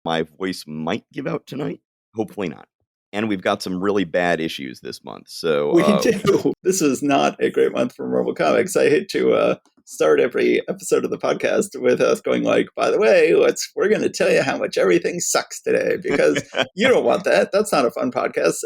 My voice might give out tonight. Hopefully not. And we've got some really bad issues this month. So we do. This is not a great month for Marvel Comics. I hate to start every episode of the podcast with us going like, by the way, we're going to tell you how much everything sucks today, because you don't want that. That's not a fun podcast.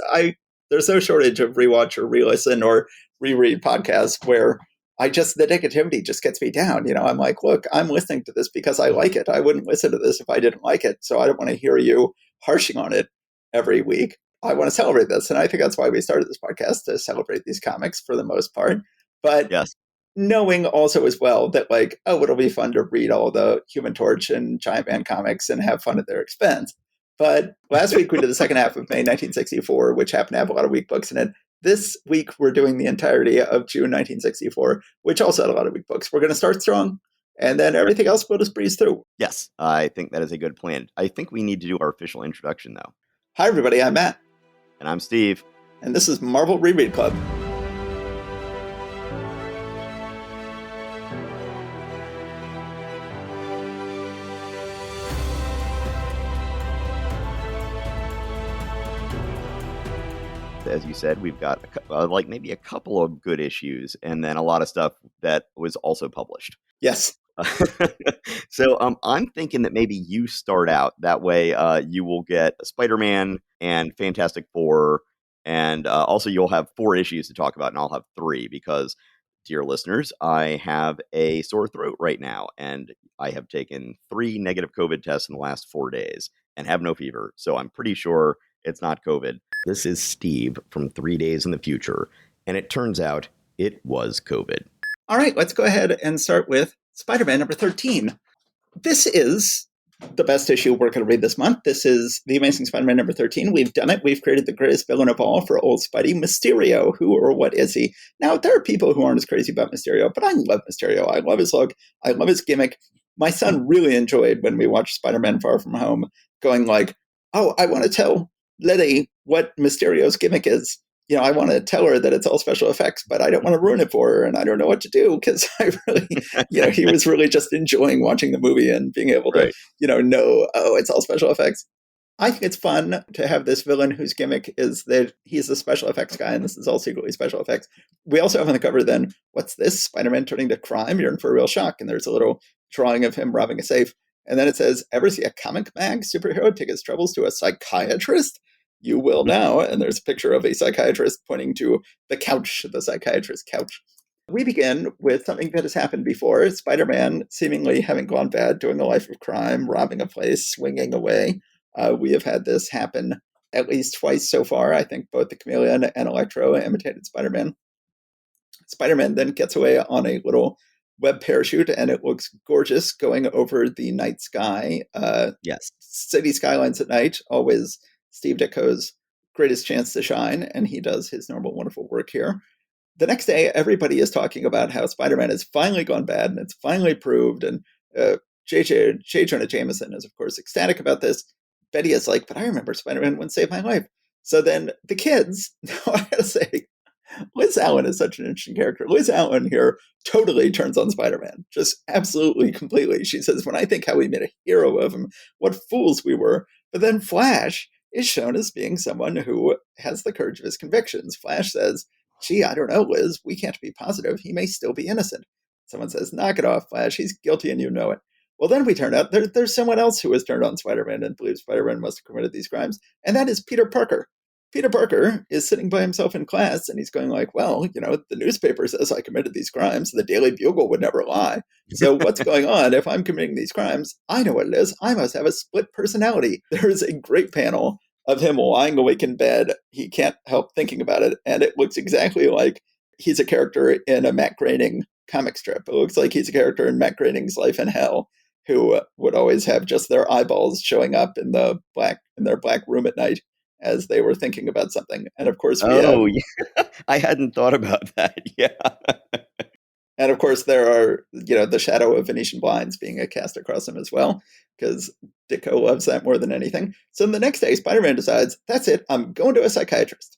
There's no shortage of rewatch or re-listen or reread podcasts where the negativity just gets me down. You know, I'm like, look, I'm listening to this because I like it. I wouldn't listen to this if I didn't like it. So I don't want to hear you harshing on it every week. I want to celebrate this. And I think that's why we started this podcast, to celebrate these comics for the most part. But yes. Knowing also as well that like, oh, it'll be fun to read all the Human Torch and Giant Man comics and have fun at their expense. But last week we did the second half of May 1964, which happened to have a lot of week books in it. This week, we're doing the entirety of June 1964, which also had a lot of week books. We're going to start strong, and then everything else we'll just breeze through. Yes, I think that is a good plan. I think we need to do our official introduction, though. Hi, everybody. I'm Matt. And I'm Steve. And this is Marvel Reread Club. As you said, we've got maybe a couple of good issues, and then a lot of stuff that was also published. Yes. So I'm thinking that maybe you start out. That way you will get Spider-Man and Fantastic Four, and also you'll have 4 issues to talk about, and I'll have 3 because, dear listeners, I have a sore throat right now, and I have taken 3 negative COVID tests in the last 4 days and have no fever, so I'm pretty sure it's not COVID. This is Steve from 3 Days in the Future, and it turns out it was COVID. All right, let's go ahead and start with Spider-Man number 13. This is the best issue we're going to read this month. This is The Amazing Spider-Man number 13. We've done it. We've created the greatest villain of all for old Spidey, Mysterio. Who or what is he? Now, there are people who aren't as crazy about Mysterio, but I love Mysterio. I love his look. I love his gimmick. My son really enjoyed when we watched Spider-Man Far From Home, going like, oh, I want to tell Letty what Mysterio's gimmick is. You know, I want to tell her that it's all special effects, but I don't want to ruin it for her, and I don't know what to do, because I really, he was really just enjoying watching the movie and being able to, know, oh, it's all special effects. I think it's fun to have this villain whose gimmick is that he's a special effects guy, and this is all secretly special effects. We also have on the cover then, what's this? Spider-Man turning to crime? You're in for a real shock. And there's a little drawing of him robbing a safe. And then it says, ever see a comic mag superhero take his troubles to a psychiatrist? You will now. And there's a picture of a psychiatrist pointing to the couch, the psychiatrist's couch. We begin with something that has happened before. Spider-Man seemingly having gone bad, doing a life of crime, robbing a place, swinging away. We have had this happen at least twice so far. I think both the Chameleon and Electro imitated Spider-Man. Spider-Man then gets away on a little web parachute, and it looks gorgeous going over the night sky. Yes. City skylines at night, always Steve Ditko's greatest chance to shine, and he does his normal wonderful work here. The next day, everybody is talking about how Spider-Man has finally gone bad, and it's finally proved, and J. Jonah Jameson is, of course, ecstatic about this. Betty is like, but I remember Spider-Man wouldn't save my life. So then the kids, I gotta say, Liz Allen is such an interesting character. Liz Allen here totally turns on Spider-Man, just absolutely, completely. She says, when I think how we made a hero of him, what fools we were. But then Flash is shown as being someone who has the courage of his convictions. Flash says, gee, I don't know, Liz, we can't be positive. He may still be innocent. Someone says, knock it off, Flash. He's guilty and you know it. Well, then we turn out there's someone else who has turned on Spider-Man and believes Spider-Man must have committed these crimes, and that is Peter Parker. Peter Parker is sitting by himself in class, and he's going like, well, the newspaper says I committed these crimes. The Daily Bugle would never lie. So what's going on? If I'm committing these crimes, I know what it is. I must have a split personality. There is a great panel of him lying awake in bed. He can't help thinking about it, and it looks exactly like he's a character in a Matt Groening comic strip. It looks like he's a character in Matt Groening's Life in Hell, who would always have just their eyeballs showing up in their black room at night as they were thinking about something. And of course, yeah. I hadn't thought about that. Yeah. And of course, there are, the shadow of Venetian blinds being cast across him as well, because Ditko loves that more than anything. So the next day, Spider-Man decides, that's it, I'm going to a psychiatrist.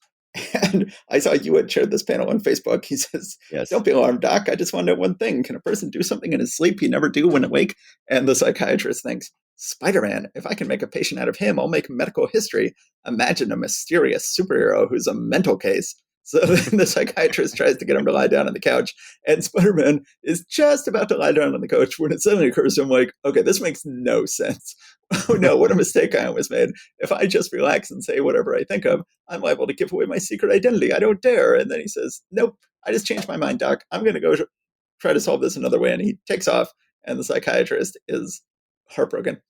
And I saw you had shared this panel on Facebook. He says, Yes. "Don't be alarmed, Doc. I just want to know one thing. Can a person do something in his sleep he never do when awake?" And the psychiatrist thinks, "Spider-Man, if I can make a patient out of him, I'll make medical history. Imagine a mysterious superhero who's a mental case." So then the psychiatrist tries to get him to lie down on the couch, and Spider-Man is just about to lie down on the couch when it suddenly occurs to him, like, okay, this makes no sense. Oh no, what a mistake I almost made. If I just relax and say whatever I think of, I'm liable to give away my secret identity. I don't dare. And then he says, "Nope, I just changed my mind, Doc. I'm going to go try to solve this another way." And he takes off, and the psychiatrist is heartbroken.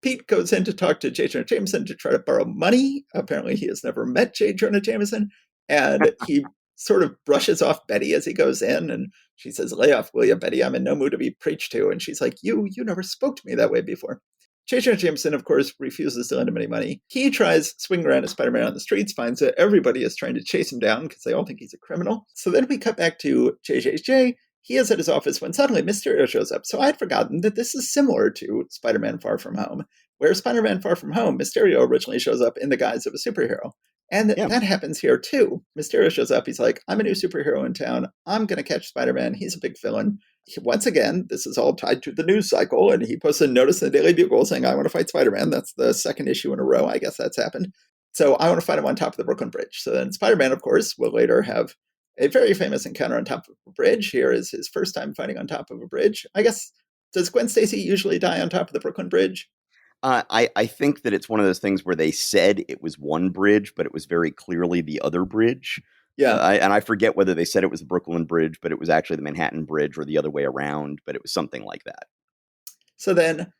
Pete goes in to talk to J. Jonah Jameson to try to borrow money. Apparently, he has never met J. Jonah Jameson. And he sort of brushes off Betty as he goes in. And she says, "Lay off, will you, Betty? I'm in no mood to be preached to." And she's like, You never spoke to me that way before." J. Jonah Jameson, of course, refuses to lend him any money. He tries swinging around as Spider-Man on the streets, finds that everybody is trying to chase him down because they all think he's a criminal. So then we cut back to JJJ. He is at his office when suddenly Mysterio shows up. So I had forgotten that this is similar to Spider-Man Far From Home, where Spider-Man Far From Home, Mysterio originally shows up in the guise of a superhero. And Yeah. that happens here too. Mysterio shows up. He's like, "I'm a new superhero in town. I'm going to catch Spider-Man. He's a big villain." Once again, this is all tied to the news cycle. And he posts a notice in the Daily Bugle saying, "I want to fight Spider-Man." That's the second issue in a row. I guess that's happened. So I want to fight him on top of the Brooklyn Bridge. So then Spider-Man, of course, will later have a very famous encounter on top of a bridge. Here is his first time fighting on top of a bridge. I guess, does Gwen Stacy usually die on top of the Brooklyn Bridge? I think that it's one of those things where they said it was one bridge, but it was very clearly the other bridge. Yeah. I forget whether they said it was the Brooklyn Bridge, but it was actually the Manhattan Bridge, or the other way around, but it was something like that. So then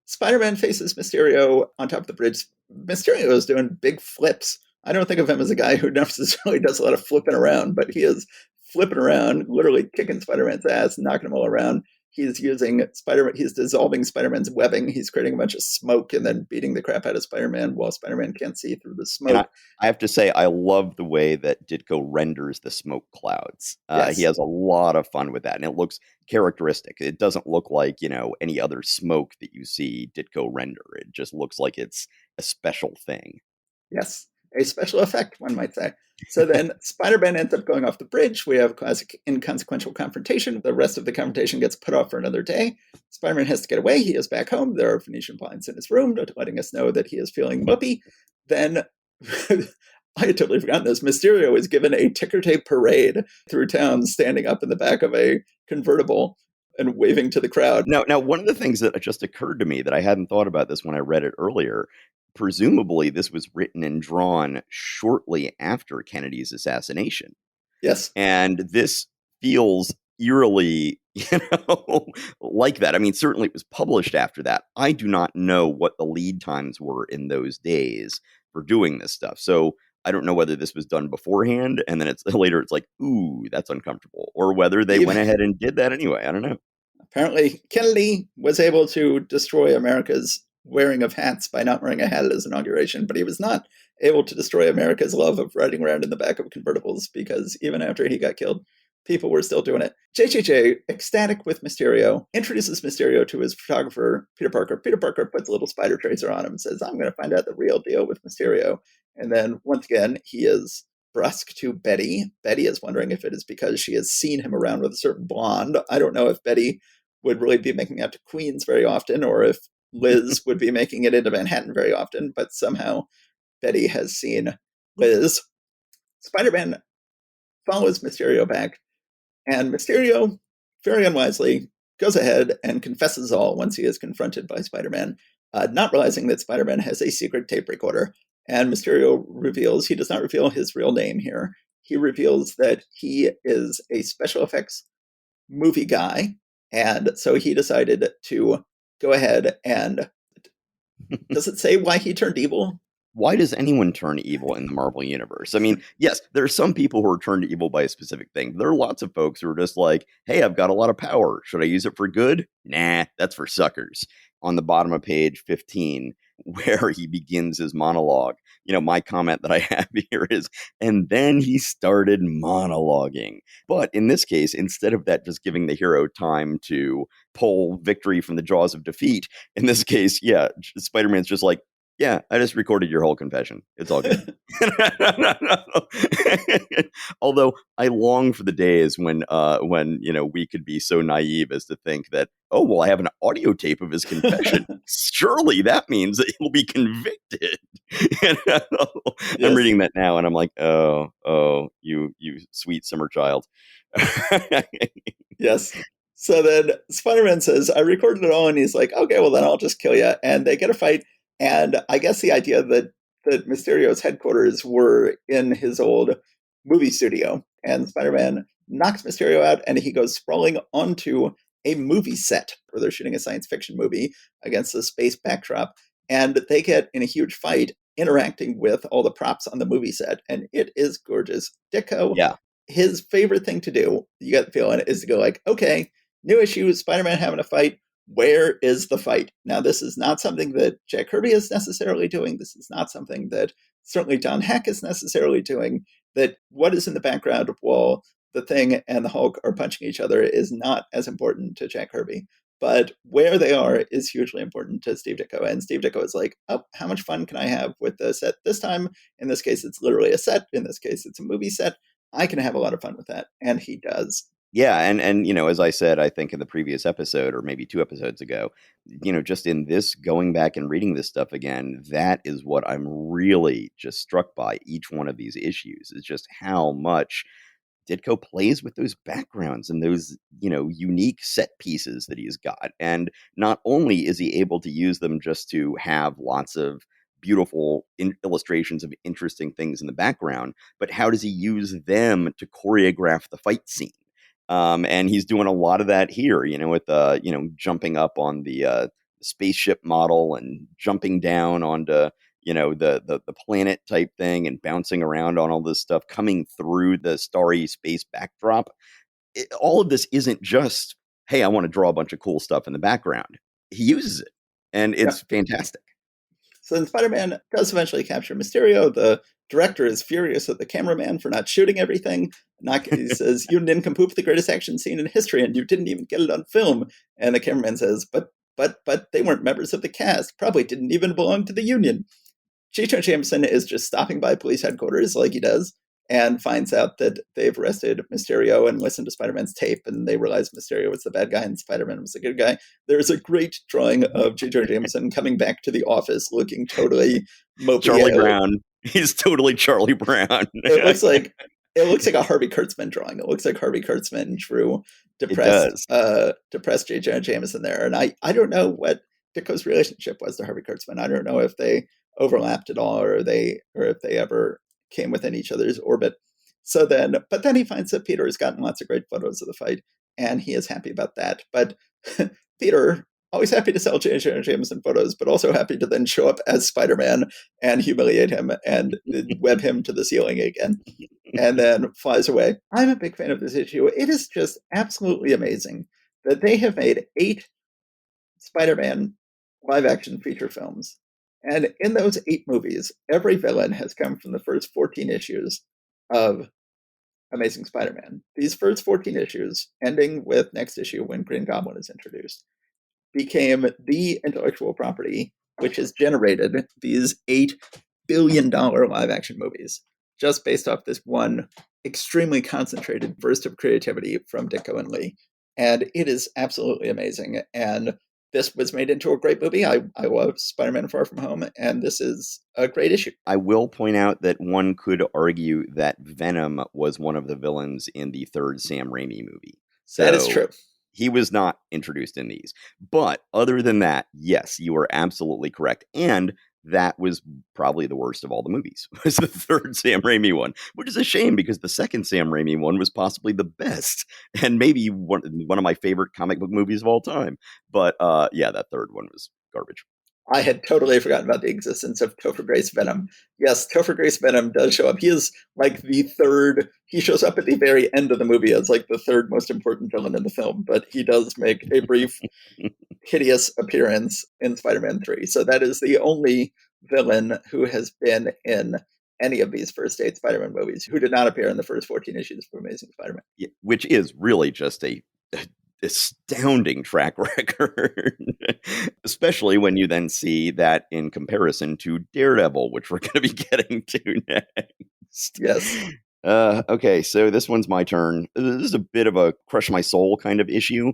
Spider-Man faces Mysterio on top of the bridge. Mysterio is doing big flips. I don't think of him as a guy who necessarily does a lot of flipping around, but he is flipping around, literally kicking Spider-Man's ass, knocking him all around. He's he's dissolving Spider-Man's webbing. He's creating a bunch of smoke and then beating the crap out of Spider-Man while Spider-Man can't see through the And smoke. I have to say, I love the way that Ditko renders the smoke clouds. He Yes. has a lot of fun with that, and it looks characteristic. It doesn't look like, any other smoke that you see Ditko render. It just looks like it's a special thing. Yes, a special effect, one might say. So then Spider-Man ends up going off the bridge. We have a classic inconsequential confrontation. The rest of the confrontation gets put off for another day. Spider-Man has to get away. He is back home. There are Venetian blinds in his room, letting us know that he is feeling mopey. Then, I had totally forgotten this, Mysterio is given a ticker tape parade through town, standing up in the back of a convertible and waving to the crowd. Now, one of the things that just occurred to me that I hadn't thought about this when I read it earlier, presumably this was written and drawn shortly after Kennedy's assassination. Yes. And this feels eerily, like that. I mean, certainly it was published after that. I do not know what the lead times were in those days for doing this stuff. So I don't know whether this was done beforehand and then it's later it's like, ooh, that's uncomfortable, or whether they went ahead and did that anyway. I don't know. Apparently, Kennedy was able to destroy America's wearing of hats by not wearing a hat at his inauguration, but he was not able to destroy America's love of riding around in the back of convertibles, because even after he got killed, people were still doing it. JJJ, ecstatic with Mysterio, introduces Mysterio to his photographer, Peter Parker. Peter Parker puts a little spider tracer on him and says, "I'm going to find out the real deal with Mysterio." And then, once again, he is brusque to Betty. Betty is wondering if it is because she has seen him around with a certain blonde. I don't know if Betty would really be making out to Queens very often, or if Liz would be making it into Manhattan very often, but somehow Betty has seen Liz. Spider-Man follows Mysterio back, and Mysterio, very unwisely, goes ahead and confesses all once he is confronted by Spider-Man, not realizing that Spider-Man has a secret tape recorder. And Mysterio reveals, he does not reveal his real name here. He reveals that he is a special effects movie guy. And so he decided to go ahead and, does it say why he turned evil? Why does anyone turn evil in the Marvel Universe? I mean, yes, there are some people who are turned evil by a specific thing. But there are lots of folks who are just like, hey, I've got a lot of power. Should I use it for good? Nah, that's for suckers. On the bottom of page 15, where he begins his monologue, my comment that I have here is, and then he started monologuing. But in this case, instead of that just giving the hero time to pull victory from the jaws of defeat, in this case, yeah, Spider-Man's just like, Yeah, I just recorded your whole confession. It's all good. Although I long for the days when we could be so naive as to think that, oh well, I have an audio tape of his confession. Surely that means that he'll be convicted. I'm Yes. reading that now, and I'm like, oh, you sweet summer child. Yes. So then Spider-Man says, I recorded it all, and he's like, okay, well then I'll just kill you. And they get a fight, and I guess the idea that Mysterio's headquarters were in his old movie studio, and Spider-Man knocks Mysterio out, and he goes sprawling onto a movie set where they're shooting a science fiction movie against a space backdrop, and they get in a huge fight interacting with all the props on the movie set, and it is gorgeous. Ditko, Yeah. his favorite thing to do, you get the feeling, is to go like, okay, new issue, Spider-Man having a fight. Where is the fight? Now, this is not something that Jack Kirby is necessarily doing. This is not something that certainly Don Heck is necessarily doing. That what is in the background while the Thing and the Hulk are punching each other is not as important to Jack Kirby. But where they are is hugely important to Steve Ditko. And Steve Ditko is like, oh, how much fun can I have with the set this time? In this case, it's literally a set. In this case, it's a movie set. I can have a lot of fun with that. And he does. Yeah, and as I said, I think in the previous episode, or maybe 2 episodes ago, just in this, going back and reading this stuff again, that is what I'm really just struck by each one of these issues, is just how much Ditko plays with those backgrounds and those, unique set pieces that he's got. And not only is he able to use them just to have lots of beautiful illustrations of interesting things in the background, but how does he use them to choreograph the fight scene? And he's doing a lot of that here, with jumping up on the spaceship model and jumping down onto the planet type thing and bouncing around on all this stuff coming through the starry space backdrop. All of this isn't just, hey, I want to draw a bunch of cool stuff in the background. He uses it, and Yeah. it's fantastic. So then Spider-Man does eventually capture Mysterio. The director is furious at the cameraman for not shooting everything. He says, you nincompoop, the greatest action scene in history, and you didn't even get it on film. And the cameraman says, but they weren't members of the cast, probably didn't even belong to the union. J. Jonah Jameson is just stopping by police headquarters like he does and finds out that they've arrested Mysterio and listened to Spider-Man's tape, and they realize Mysterio was the bad guy and Spider-Man was the good guy. There's a great drawing of J. Jonah Jameson coming back to the office looking totally mopey. Charlie Brown. He's totally Charlie Brown. It looks like a Harvey Kurtzman drawing. It looks like Harvey Kurtzman drew depressed J. Jonah Jameson there. And I don't know what Ditko's relationship was to Harvey Kurtzman. I don't know if they overlapped at all or if they ever came within each other's orbit. But then he finds that Peter has gotten lots of great photos of the fight, and he is happy about that. But Peter, always happy to sell J. Jonah Jameson photos, but also happy to then show up as Spider-Man and humiliate him and web him to the ceiling again, and then flies away. I'm a big fan of this issue. It is just absolutely amazing that they have made 8 Spider-Man live-action feature films. And in those 8 movies, every villain has come from the first 14 issues of Amazing Spider-Man. These first 14 issues, ending with next issue when Green Goblin is introduced, became the intellectual property which has generated these $8 billion live-action movies, just based off this one extremely concentrated burst of creativity from Ditko and Lee. And it is absolutely amazing. And this was made into a great movie. I love Spider-Man Far From Home, and this is a great issue. I will point out that one could argue that Venom was one of the villains in the 3rd Sam Raimi movie. So that is true. He was not introduced in these. But other than that, yes, you are absolutely correct. And that was probably the worst of all the movies, was the 3rd Sam Raimi one, which is a shame because the 2nd Sam Raimi one was possibly the best and maybe one of my favorite comic book movies of all time. But yeah, that 3rd one was garbage. I had totally forgotten about the existence of Topher Grace Venom. Yes, Topher Grace Venom does show up. He is like the 3rd. He shows up at the very end of the movie as like the 3rd most important villain in the film, but he does make a brief, hideous appearance in Spider-Man 3. So that is the only villain who has been in any of these first 8 Spider-Man movies who did not appear in the first 14 issues of Amazing Spider-Man. Yeah, which is really just astounding track record, especially when you then see that in comparison to Daredevil, which we're going to be getting to next. Yes. Okay, so this one's my turn. This is a bit of a crush my soul kind of issue.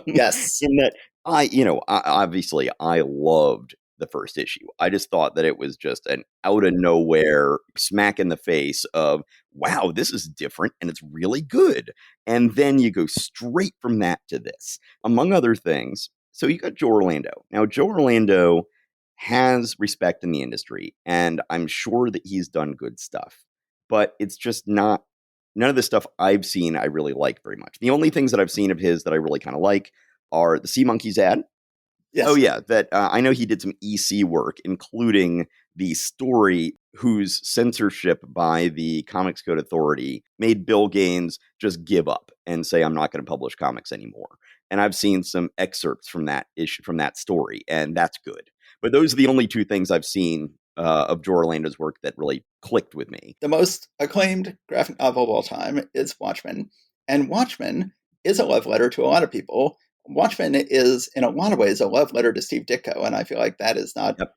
Yes. In that obviously I loved the first issue. I just thought that it was just an out of nowhere smack in the face of, wow, this is different and it's really good. And then you go straight from that to this, among other things. So you got Joe Orlando. Now, Joe Orlando has respect in the industry, and I'm sure that he's done good stuff, but it's just not, none of the stuff I've seen I really like very much. The only things that I've seen of his that I really kind of like are the Sea Monkeys ad. Yes. Oh yeah, that I know he did some EC work, including the story whose censorship by the Comics Code Authority made Bill Gaines just give up and say, "I'm not going to publish comics anymore." And I've seen some excerpts from that issue, from that story, and that's good. But those are the only two things I've seen of Joe Orlando's work that really clicked with me. The most acclaimed graphic novel of all time is Watchmen, and Watchmen is a love letter to a lot of people. Watchmen is, in a lot of ways, a love letter to Steve Ditko, and I feel like that is not Yep.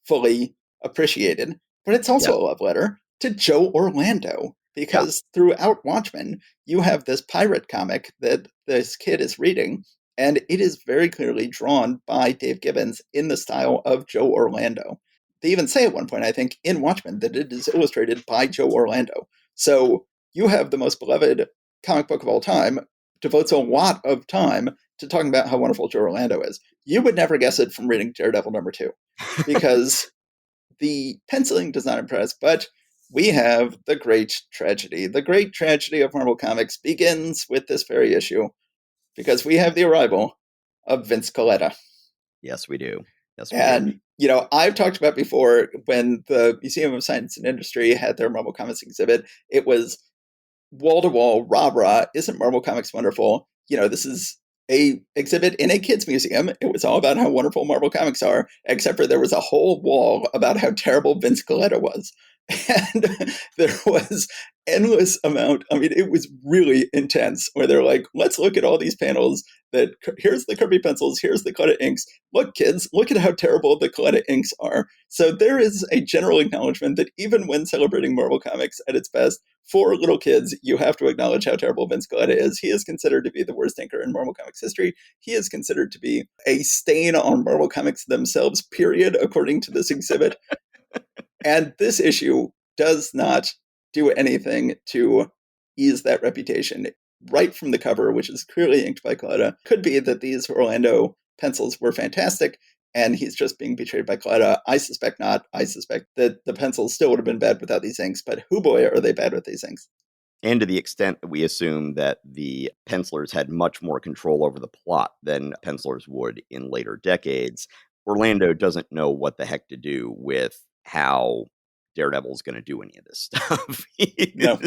fully appreciated. But it's also Yep. a love letter to Joe Orlando, because throughout Watchmen, you have this pirate comic that this kid is reading, and it is very clearly drawn by Dave Gibbons in the style of Joe Orlando. They even say at one point, I think, in Watchmen that it is illustrated by Joe Orlando. So you have the most beloved comic book of all time, devotes a lot of time to talking about how wonderful Joe Orlando is. You would never guess it from reading Daredevil #2, because the penciling does not impress, but we have the great tragedy. The great tragedy of Marvel Comics begins with this very issue, because we have the arrival of Vince Colletta. Yes, we do. Yes, we do. And, you know, I've talked about before when the Museum of Science and Industry had their Marvel Comics exhibit, it was wall to wall, rah rah, isn't Marvel Comics wonderful? You know, this is a exhibit in a kids museum. It was all about how wonderful Marvel Comics are, except for there was a whole wall about how terrible Vince Colletta was. And there was endless amount. I mean, it was really intense where they're like, let's look at all these panels that here's the Kirby pencils, here's the Colletta inks. Look, kids, look at how terrible the Colletta inks are. So there is a general acknowledgement that even when celebrating Marvel Comics at its best, for little kids, you have to acknowledge how terrible Vince Colletta is. He is considered to be the worst inker in Marvel Comics history. He is considered to be a stain on Marvel Comics themselves, period, according to this exhibit. And this issue does not do anything to ease that reputation. Right from the cover, which is clearly inked by Colletta, could be that these Orlando pencils were fantastic, and he's just being betrayed by Colletta. I suspect not. I suspect that the pencils still would have been bad without these inks, but hoo boy, are they bad with these inks. And to the extent that we assume that the pencilers had much more control over the plot than pencilers would in later decades, Orlando doesn't know what the heck to do with how Daredevil's going to do any of this stuff. No.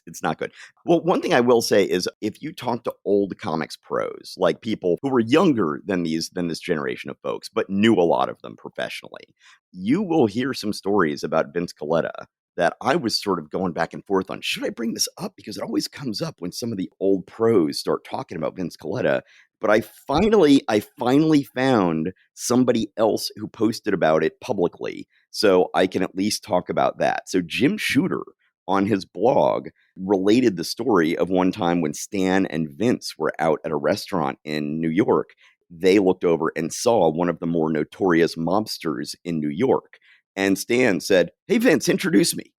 It's not good. Well, one thing I will say is if you talk to old comics pros, like people who were younger than this generation of folks, but knew a lot of them professionally, you will hear some stories about Vince Colletta that I was sort of going back and forth on. Should I bring this up? Because it always comes up when some of the old pros start talking about Vince Colletta. But I finally found somebody else who posted about it publicly, so I can at least talk about that. So Jim Shooter on his blog related the story of one time when Stan and Vince were out at a restaurant in New York. They looked over and saw one of the more notorious mobsters in New York. And Stan said, "Hey, Vince, introduce me."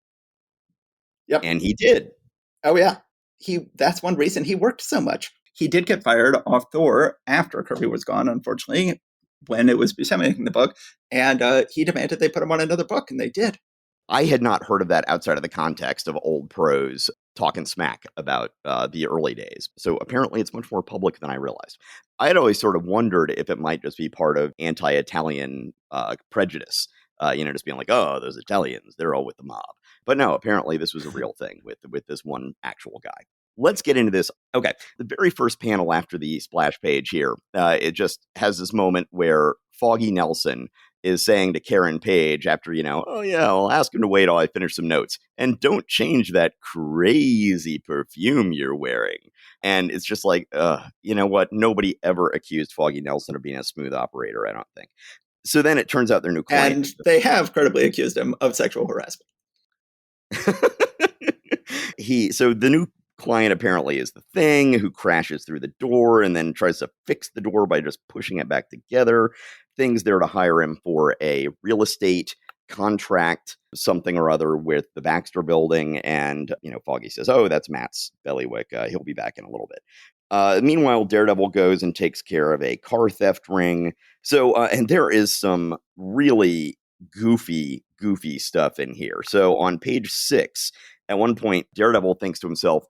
Yep. And he did. Oh, yeah. That's one reason he worked so much. He did get fired off Thor after Kirby was gone, unfortunately, when it was disseminating the book. And he demanded they put him on another book, and they did. I had not heard of that outside of the context of old pros talking smack about the early days. So apparently it's much more public than I realized. I had always sort of wondered if it might just be part of anti-Italian prejudice, just being like, oh, those Italians, they're all with the mob. But no, apparently this was a real thing with this one actual guy. Let's get into this. Okay, the very first panel after the splash page here, it just has this moment where Foggy Nelson is saying to Karen Page after, oh yeah, I'll ask him to wait while I finish some notes. And don't change that crazy perfume you're wearing. And it's just like, you know what? Nobody ever accused Foggy Nelson of being a smooth operator, I don't think. So then it turns out their new client. And they have credibly accused him of sexual harassment. So the new client apparently is the Thing, who crashes through the door and then tries to fix the door by just pushing it back together. Thing's there to hire him for a real estate contract, something or other with the Baxter building. And, Foggy says, oh, that's Matt's Bellywick. He'll be back in a little bit. Meanwhile, Daredevil goes and takes care of a car theft ring. So, and there is some really goofy stuff in here. So on page 6, at one point, Daredevil thinks to himself,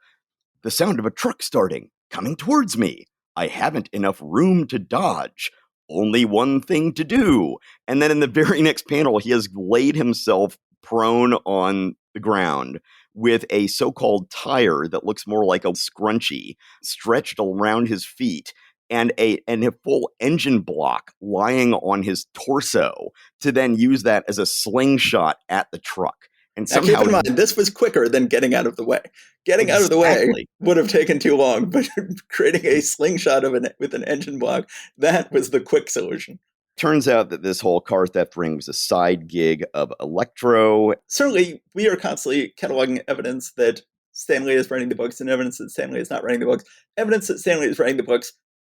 the sound of a truck starting, coming towards me. I haven't enough room to dodge. Only one thing to do. And then in the very next panel, he has laid himself prone on the ground with a so-called tire that looks more like a scrunchie stretched around his feet and a full engine block lying on his torso to then use that as a slingshot at the truck. And now, keep in mind, this was quicker than getting out of the way. Getting out of the way would have taken too long, but creating a slingshot with an engine block, that was the quick solution. Turns out that this whole car theft ring was a side gig of Electro. Certainly, we are constantly cataloging evidence that Stan Lee is writing the books and evidence that Stan Lee is not writing the books. Evidence that Stan Lee is writing the books,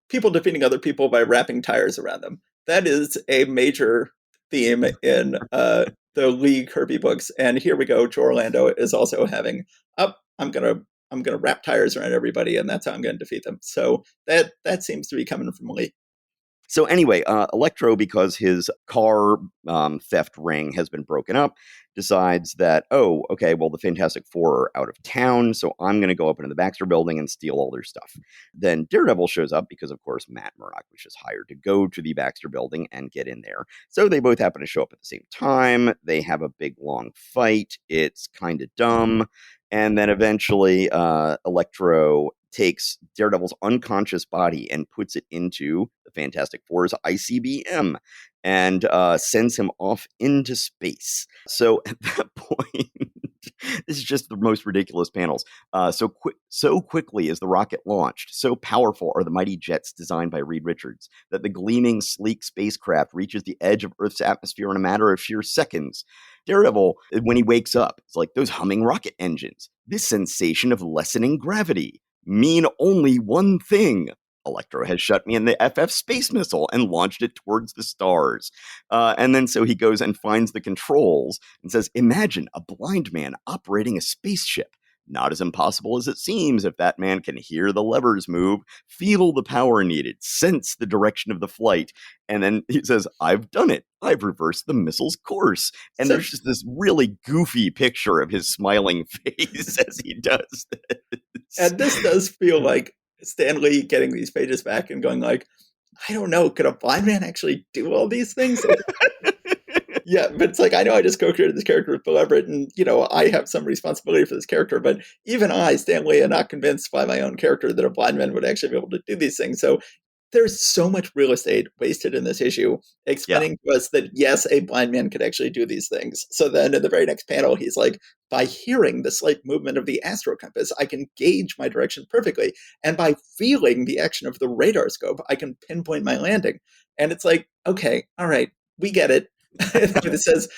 people defeating other people by wrapping tires around them. That is a major theme in the Lee Kirby books. And here we go. Joe Orlando is also having, I'm gonna wrap tires around everybody, and that's how I'm gonna defeat them. So that seems to be coming from Lee. So anyway, Electro, because his car theft ring has been broken up, decides that, oh, okay, well, the Fantastic Four are out of town, so I'm going to go up into the Baxter building and steal all their stuff. Then Daredevil shows up because, of course, Matt Murdock was just hired to go to the Baxter building and get in there. So they both happen to show up at the same time. They have a big, long fight. It's kind of dumb. And then eventually Electro takes Daredevil's unconscious body and puts it into the Fantastic Four's ICBM and sends him off into space. So at that point, this is just the most ridiculous panels. So quickly is the rocket launched, so powerful are the mighty jets designed by Reed Richards, that the gleaming, sleek spacecraft reaches the edge of Earth's atmosphere in a matter of sheer seconds. Daredevil, when he wakes up, it's like those humming rocket engines, this sensation of lessening gravity mean only one thing. Electro has shut me in the FF space missile and launched it towards the stars. And then so he goes and finds the controls and says, imagine a blind man operating a spaceship. Not as impossible as it seems if that man can hear the levers move, feel the power needed, sense the direction of the flight. And then he says, I've done it. I've reversed the missile's course. And there's just this really goofy picture of his smiling face as he does this. And this does feel like Stan Lee getting these pages back and going like, I don't know, could a blind man actually do all these things? Yeah, but it's like, I know I just co-created this character with Bill Everett, and, I have some responsibility for this character, but even I, Stan Lee, am not convinced by my own character that a blind man would actually be able to do these things. So there's so much real estate wasted in this issue, explaining to us that, yes, a blind man could actually do these things. So then in the very next panel, he's like, by hearing the slight movement of the astro compass, I can gauge my direction perfectly. And by feeling the action of the radar scope, I can pinpoint my landing. And it's like, okay, all right, we get it. It says,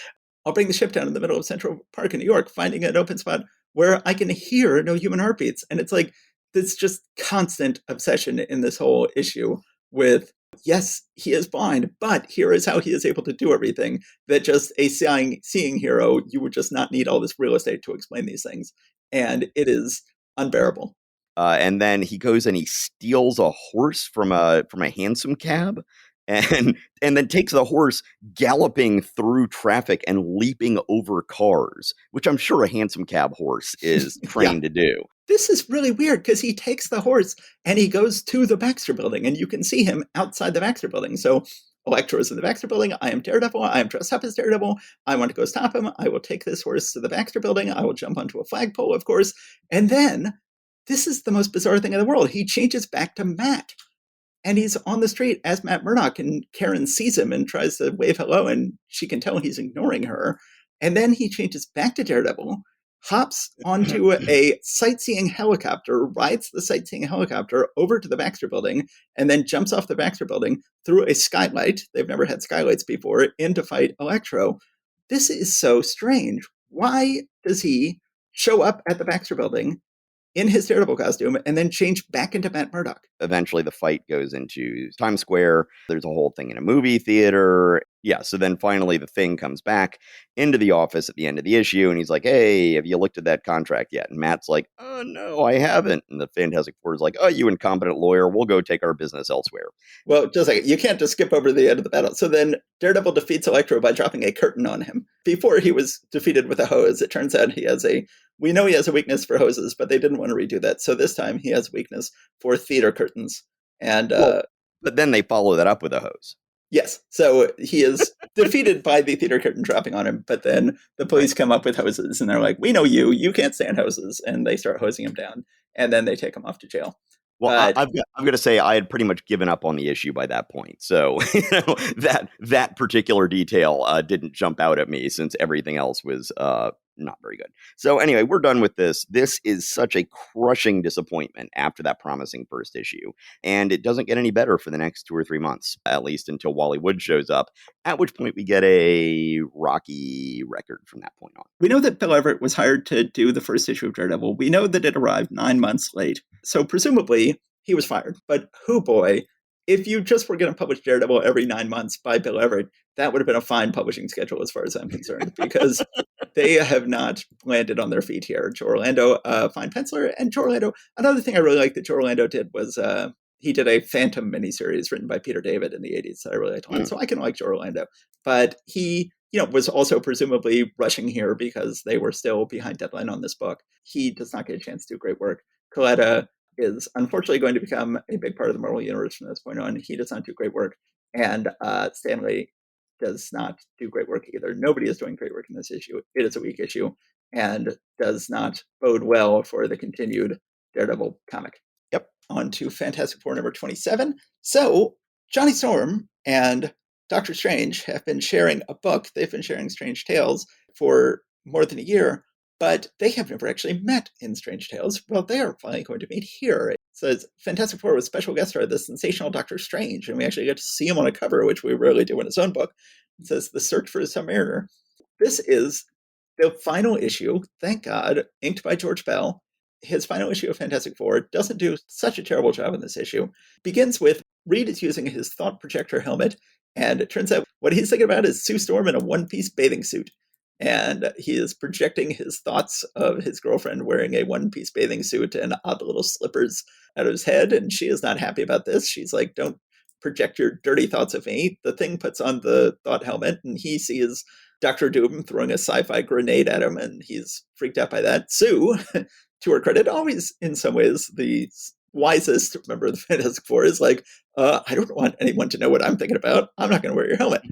I'll bring the ship down in the middle of Central Park in New York, finding an open spot where I can hear no human heartbeats. And it's like, this just constant obsession in this whole issue with, yes, he is blind, but here is how he is able to do everything that just a seeing hero, you would just not need all this real estate to explain these things. And it is unbearable. And then he goes and he steals a horse from a hansom cab. And then takes the horse galloping through traffic and leaping over cars, which I'm sure a hansom cab horse is trained to do. This is really weird because he takes the horse and he goes to the Baxter building and you can see him outside the Baxter building. So Electro is in the Baxter building. I am Daredevil. I am dressed up as Daredevil. I want to go stop him. I will take this horse to the Baxter building. I will jump onto a flagpole, of course. And then this is the most bizarre thing in the world. He changes back to Matt. And he's on the street as Matt Murdock, and Karen sees him and tries to wave hello, and she can tell he's ignoring her. And then he changes back to Daredevil, hops onto a sightseeing helicopter, rides the sightseeing helicopter over to the Baxter building, and then jumps off the Baxter building through a skylight. They've never had skylights before, in to fight Electro. This is so strange. Why does he show up at the Baxter building in his Daredevil costume and then change back into Matt Murdock? Eventually, the fight goes into Times Square. There's a whole thing in a movie theater. Yeah, so then finally the Thing comes back into the office at the end of the issue, and he's like, hey, have you looked at that contract yet? And Matt's like, oh, no, I haven't. And the Fantastic Four is like, oh, you incompetent lawyer, we'll go take our business elsewhere. Well, just like you can't just skip over the end of the battle. So then Daredevil defeats Electro by dropping a curtain on him. Before he was defeated with a hose, it turns out we know he has a weakness for hoses, but they didn't want to redo that. So this time he has a weakness for theater curtains. And but then they follow that up with a hose. Yes. So he is defeated by the theater curtain dropping on him, but then the police come up with hoses and they're like, we know you can't stand hoses. And they start hosing him down, and then they take him off to jail. Well, I've got to say, I had pretty much given up on the issue by that point. So that particular detail didn't jump out at me, since everything else was not very good. So anyway, we're done with this. This is such a crushing disappointment after that promising first issue. And it doesn't get any better for the next 2 or 3 months, at least until Wally Wood shows up, at which point we get a rocky record from that point on. We know that Bill Everett was hired to do the first issue of Daredevil. We know that it arrived 9 months late. So presumably he was fired. But oh boy, if you just were going to publish Daredevil every 9 months by Bill Everett, that would have been a fine publishing schedule as far as I'm concerned, because they have not landed on their feet here. Joe Orlando, fine penciler, and Joe Orlando. Another thing I really liked that Joe Orlando did was he did a Phantom miniseries written by Peter David in the 80s that I really liked. So I can like Joe Orlando. But he was also presumably rushing here because they were still behind deadline on this book. He does not get a chance to do great work. Coletta is unfortunately going to become a big part of the Marvel Universe from this point on. He does not do great work. And Stanley does not do great work either. Nobody is doing great work in this issue. It is a weak issue and does not bode well for the continued Daredevil comic. Yep. On to Fantastic Four number 27. So Johnny Storm and Doctor Strange have been sharing a book. They've been sharing Strange Tales for more than a year, but they have never actually met in Strange Tales. Well, they are finally going to meet here. It says Fantastic Four with special guest star, the sensational Doctor Strange, and we actually get to see him on a cover, which we rarely do in his own book. It says The Search for the Submariner. This is the final issue, thank God, inked by George Bell. His final issue of Fantastic Four doesn't do such a terrible job in this issue. Begins with Reed is using his thought projector helmet, and it turns out what he's thinking about is Sue Storm in a one-piece bathing suit. And he is projecting his thoughts of his girlfriend wearing a one-piece bathing suit and odd little slippers out of his head. And she is not happy about this. She's like, don't project your dirty thoughts of me. The Thing puts on the thought helmet, and he sees Dr. Doom throwing a sci-fi grenade at him, and he's freaked out by that. Sue, to her credit, always in some ways the wisest member of the Fantastic Four, is like, I don't want anyone to know what I'm thinking about. I'm not going to wear your helmet.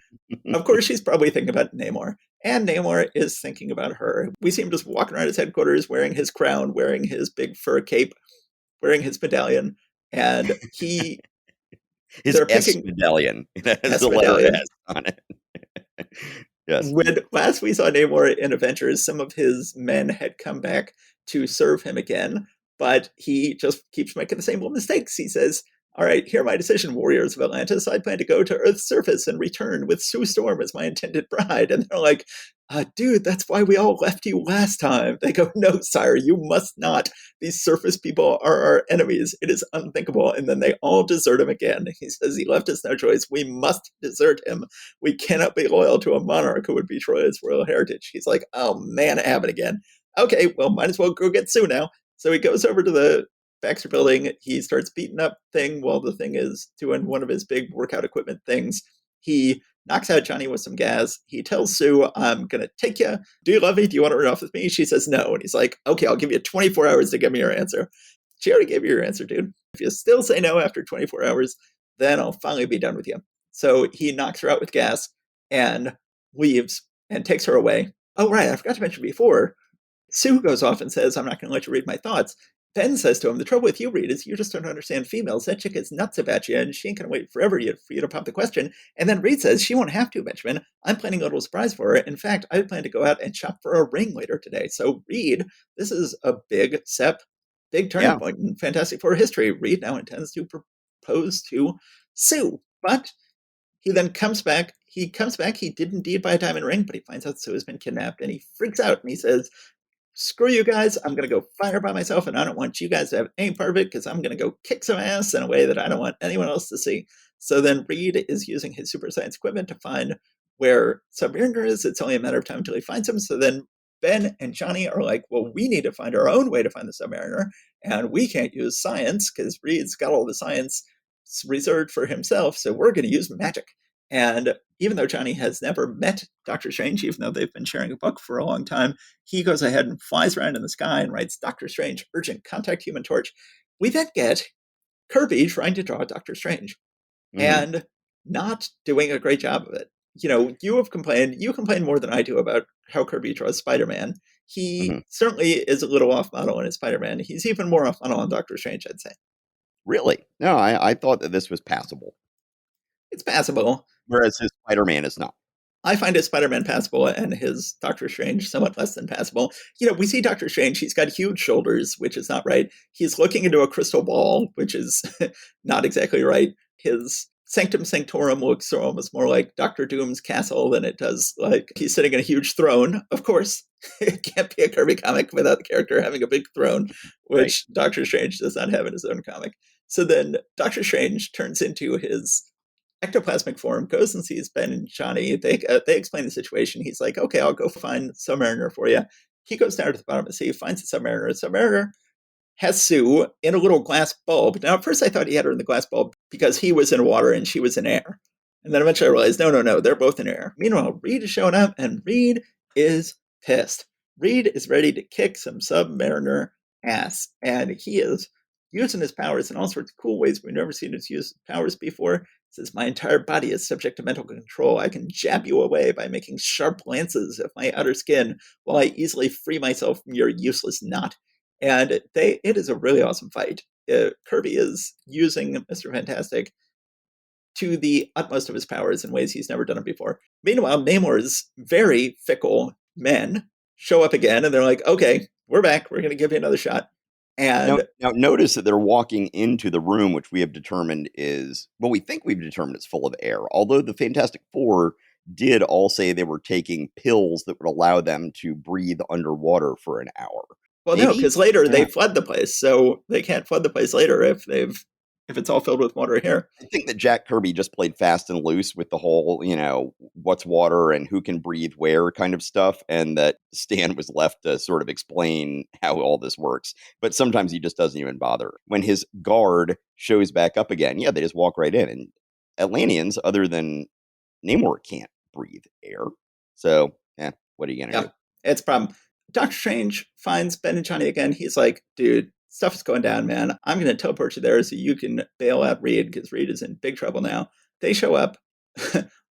Of course, she's probably thinking about Namor, and Namor is thinking about her. We see him just walking around his headquarters wearing his crown, wearing his big fur cape, wearing his medallion, and he... his medallion. It has the letter S on it. Yes. When last we saw Namor in Avengers, some of his men had come back to serve him again, but he just keeps making the same old mistakes. He says, all right, hear my decision, warriors of Atlantis. I plan to go to Earth's surface and return with Sue Storm as my intended bride. And they're like, dude, that's why we all left you last time. They go, no, sire, you must not. These surface people are our enemies. It is unthinkable. And then they all desert him again. He says he left us no choice. We must desert him. We cannot be loyal to a monarch who would betray his royal heritage. He's like, oh man, it happened again. Okay, well, might as well go get Sue now. So he goes over to the Baxter building. He starts beating up Thing while the Thing is doing one of his big workout equipment things. He knocks out Johnny with some gas. He tells Sue, I'm going to take you. Do you love me? Do you want to run off with me? She says no. And he's like, okay, I'll give you 24 hours to give me your answer. She already gave you your answer, dude. If you still say no after 24 hours, then I'll finally be done with you. So he knocks her out with gas and leaves and takes her away. Oh, right. I forgot to mention before, Sue goes off and says, I'm not going to let you read my thoughts. Ben says to him, the trouble with you, Reed, is you just don't understand females. That chick is nuts about you, and she ain't going to wait forever for you to pop the question. And then Reed says, she won't have to, Benjamin. I'm planning a little surprise for her. In fact, I plan to go out and shop for a ring later today. So, Reed, this is a big step, big turning Yeah. point in Fantastic Four history. Reed now intends to propose to Sue. But he then comes back. He did indeed buy a diamond ring, but he finds out Sue has been kidnapped, and he freaks out, and he says, screw you guys, I'm going to go find her by myself, and I don't want you guys to have any part of it because I'm going to go kick some ass in a way that I don't want anyone else to see. So then Reed is using his super science equipment to find where Submariner is. It's only a matter of time until he finds him. So then Ben and Johnny are like, well, we need to find our own way to find the Submariner, and we can't use science because Reed's got all the science reserved for himself, so we're going to use magic. And even though Johnny has never met Doctor Strange, even though they've been sharing a book for a long time, he goes ahead and flies around in the sky and writes, Doctor Strange, urgent, contact Human Torch. We then get Kirby trying to draw Doctor Strange and not doing a great job of it. You know, you complain more than I do about how Kirby draws Spider-Man. He certainly is a little off model in his Spider-Man. He's even more off model in Doctor Strange, I'd say. Really? No, I thought that this was passable. It's passable. Whereas his Spider-Man is not. I find his Spider-Man passable and his Doctor Strange somewhat less than passable. You know, we see Doctor Strange, he's got huge shoulders, which is not right. He's looking into a crystal ball, which is not exactly right. His Sanctum Sanctorum looks almost more like Doctor Doom's castle than it does like he's sitting in a huge throne. Of course, it can't be a Kirby comic without the character having a big throne, which right. Doctor Strange does not have in his own comic. So then Doctor Strange turns into his ectoplasmic form, goes and sees Ben and Johnny. They explain the situation. He's like, okay, I'll go find Submariner for you. He goes down to the bottom of the sea, finds the Submariner. Submariner has Sue in a little glass bulb. Now, at first I thought he had her in the glass bulb because he was in water and she was in air. And then eventually I realized, no, they're both in air. Meanwhile, Reed is showing up and Reed is pissed. Reed is ready to kick some Submariner ass. And he is using his powers in all sorts of cool ways we've never seen him use powers before. He says, my entire body is subject to mental control. I can jab you away by making sharp lances of my outer skin while I easily free myself from your useless knot. And it is a really awesome fight. Kirby is using Mr. Fantastic to the utmost of his powers in ways he's never done it before. Meanwhile, Namor's very fickle men show up again, and they're like, okay, we're back. We're going to give you another shot. And now notice that they're walking into the room, which we have determined is, well, we think we've determined it's full of air. Although the Fantastic Four did all say they were taking pills that would allow them to breathe underwater for an hour. Well, maybe? No, because later they flood the place, so they can't flood the place later if it's all filled with water here. I think that Jack Kirby just played fast and loose with the whole, what's water and who can breathe where kind of stuff, and that Stan was left to sort of explain how all this works. But sometimes he just doesn't even bother. When his guard shows back up again, they just walk right in. And Atlanteans, other than Namor, can't breathe air. So, what are you going to do? It's a problem. Doctor Strange finds Ben and Johnny again. He's like, dude, stuff is going down, man. I'm going to teleport you there so you can bail out Reed because Reed is in big trouble now. They show up.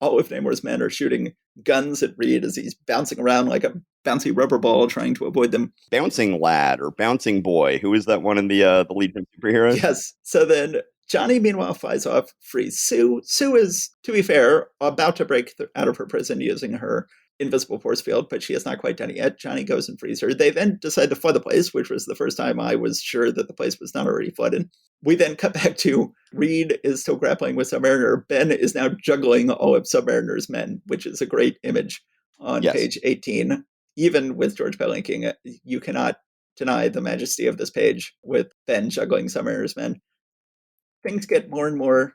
All of Namor's men are shooting guns at Reed as he's bouncing around like a bouncy rubber ball trying to avoid them. Bouncing lad or bouncing boy. Who is that one in the Legion of Superheroes? Yes. So then Johnny, meanwhile, flies off, frees Sue. Sue is, to be fair, about to break out of her prison using her invisible force field, but she has not quite done it yet. Johnny goes and frees her. They then decide to flood the place, which was the first time I was sure that the place was not already flooded. We then cut back to Reed is still grappling with Submariner. Ben is now juggling all of Submariner's men, which is a great image on page 18. Even with George Pell inking, you cannot deny the majesty of this page with Ben juggling Submariner's men. Things get more and more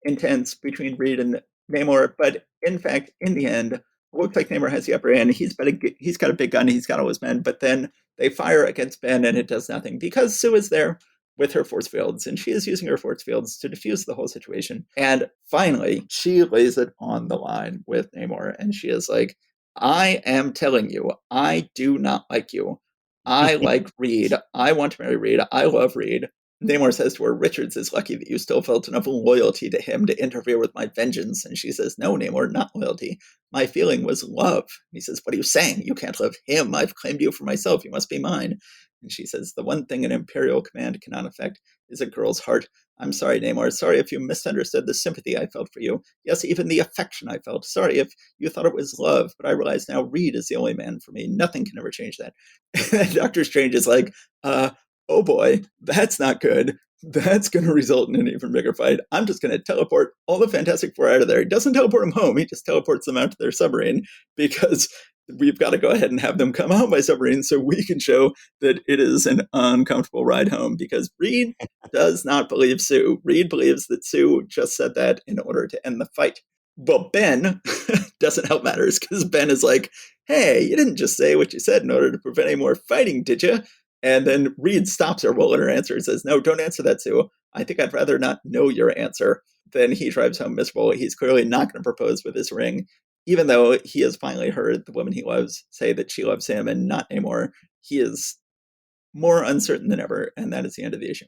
intense between Reed and Namor, but in fact, in the end, looks like Namor has the upper hand. He's got a big gun. He's got all his men, but then they fire against Ben and it does nothing because Sue is there with her force fields and she is using her force fields to diffuse the whole situation. And finally, she lays it on the line with Namor and she is like, I am telling you, I do not like you. I like Reed. I want to marry Reed. I love Reed. Namor says to her, Richards is lucky that you still felt enough loyalty to him to interfere with my vengeance. And she says, no, Namor, not loyalty. My feeling was love. And he says, what are you saying? You can't love him. I've claimed you for myself. You must be mine. And she says, the one thing an Imperial command cannot affect is a girl's heart. I'm sorry, Namor. Sorry if you misunderstood the sympathy I felt for you. Yes, even the affection I felt. Sorry if you thought it was love, but I realize now Reed is the only man for me. Nothing can ever change that. And Doctor Strange is like, oh boy, that's not good. That's going to result in an even bigger fight. I'm just going to teleport all the Fantastic Four out of there. He doesn't teleport them home. He just teleports them out to their submarine because we've got to go ahead and have them come home by submarine so we can show that it is an uncomfortable ride home, because Reed does not believe Sue. Reed believes that Sue just said that in order to end the fight. Well, Ben doesn't help matters, because Ben is like, hey, you didn't just say what you said in order to prevent any more fighting, did you? And then Reed stops her while letting her answer and says, no, don't answer that, Sue. I think I'd rather not know your answer. Then he drives home miserable. He's clearly not going to propose with his ring, even though he has finally heard the woman he loves say that she loves him and not anymore. He is more uncertain than ever, and that is the end of the issue.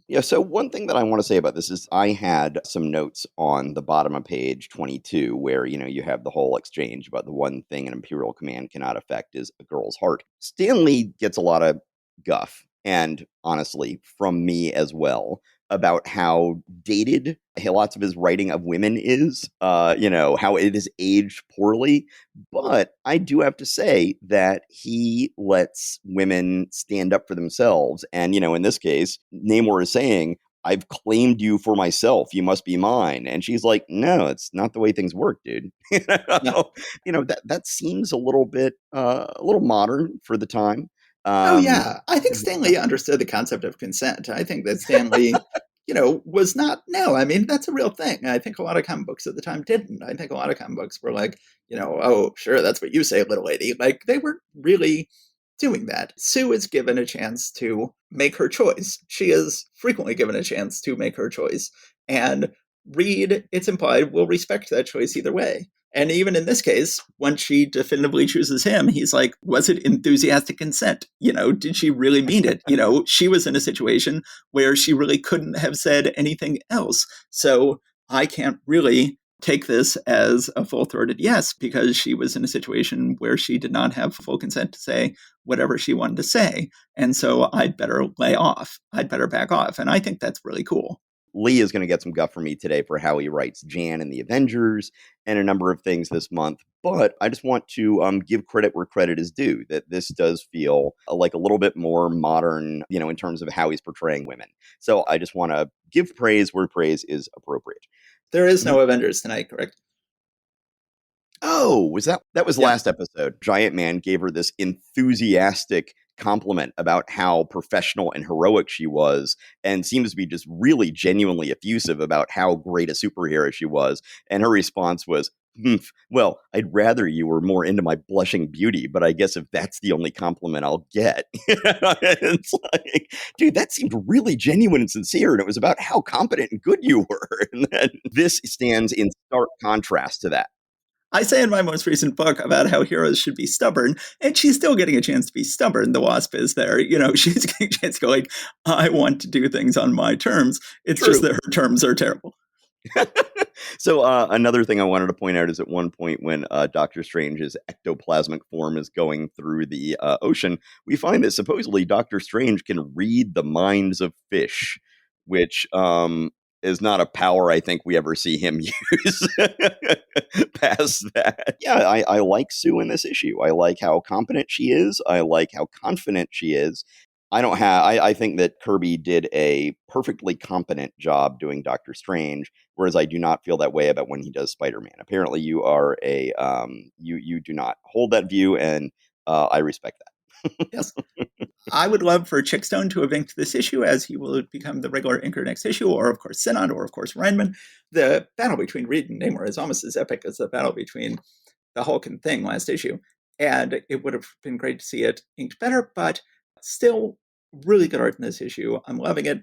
Yeah, so one thing that I want to say about this is I had some notes on the bottom of page 22 where, you have the whole exchange about the one thing an Imperial command cannot affect is a girl's heart. Stanley gets a lot of guff, and honestly, from me as well, about how dated lots of his writing of women is, how it is aged poorly. But I do have to say that he lets women stand up for themselves. And, in this case, Namor is saying, I've claimed you for myself. You must be mine. And she's like, no, it's not the way things work, dude. No. That seems a little bit, a little modern for the time. Oh, yeah. I think Stanley understood the concept of consent. I think that Stanley, was not, no, I mean, that's a real thing. I think a lot of comic books at the time didn't. I think a lot of comic books were like, oh, sure, that's what you say, little lady. Like, they weren't really doing that. Sue is given a chance to make her choice. She is frequently given a chance to make her choice. And Reed, it's implied, will respect that choice either way. And even in this case, once she definitively chooses him, he's like, was it enthusiastic consent? Did she really mean it? She was in a situation where she really couldn't have said anything else. So I can't really take this as a full-throated yes, because she was in a situation where she did not have full consent to say whatever she wanted to say. And so I'd better lay off. I'd better back off. And I think that's really cool. Lee is going to get some guff from me today for how he writes Jan and the Avengers and a number of things this month. But I just want to give credit where credit is due, that this does feel like a little bit more modern, in terms of how he's portraying women. So I just want to give praise where praise is appropriate. There is no Avengers tonight, correct? Oh, that was Yeah. last episode? Giant Man gave her this enthusiastic compliment about how professional and heroic she was, and seems to be just really genuinely effusive about how great a superhero she was. And her response was, well, I'd rather you were more into my blushing beauty, but I guess if that's the only compliment I'll get. It's like, dude, that seemed really genuine and sincere, and it was about how competent and good you were. And then this stands in stark contrast to that. I say in my most recent book about how heroes should be stubborn, and she's still getting a chance to be stubborn. The Wasp is there. She's getting a chance to go like, I want to do things on my terms. It's True. just that her terms are terrible. So another thing I wanted to point out is at one point when Doctor Strange's ectoplasmic form is going through the ocean, we find that supposedly Doctor Strange can read the minds of fish, which is not a power I think we ever see him use past that. Yeah, I like Sue in this issue. I like how competent she is. I like how confident she is. I think that Kirby did a perfectly competent job doing Doctor Strange, whereas I do not feel that way about when he does Spider-Man. Apparently you are you do not hold that view, and I respect that. Yes. I would love for Chickstone to have inked this issue, as he will become the regular inker next issue, or of course Sinon, or of course Reinman. The battle between Reed and Namor is almost as epic as the battle between the Hulk and Thing last issue. And it would have been great to see it inked better, but still really good art in this issue. I'm loving it.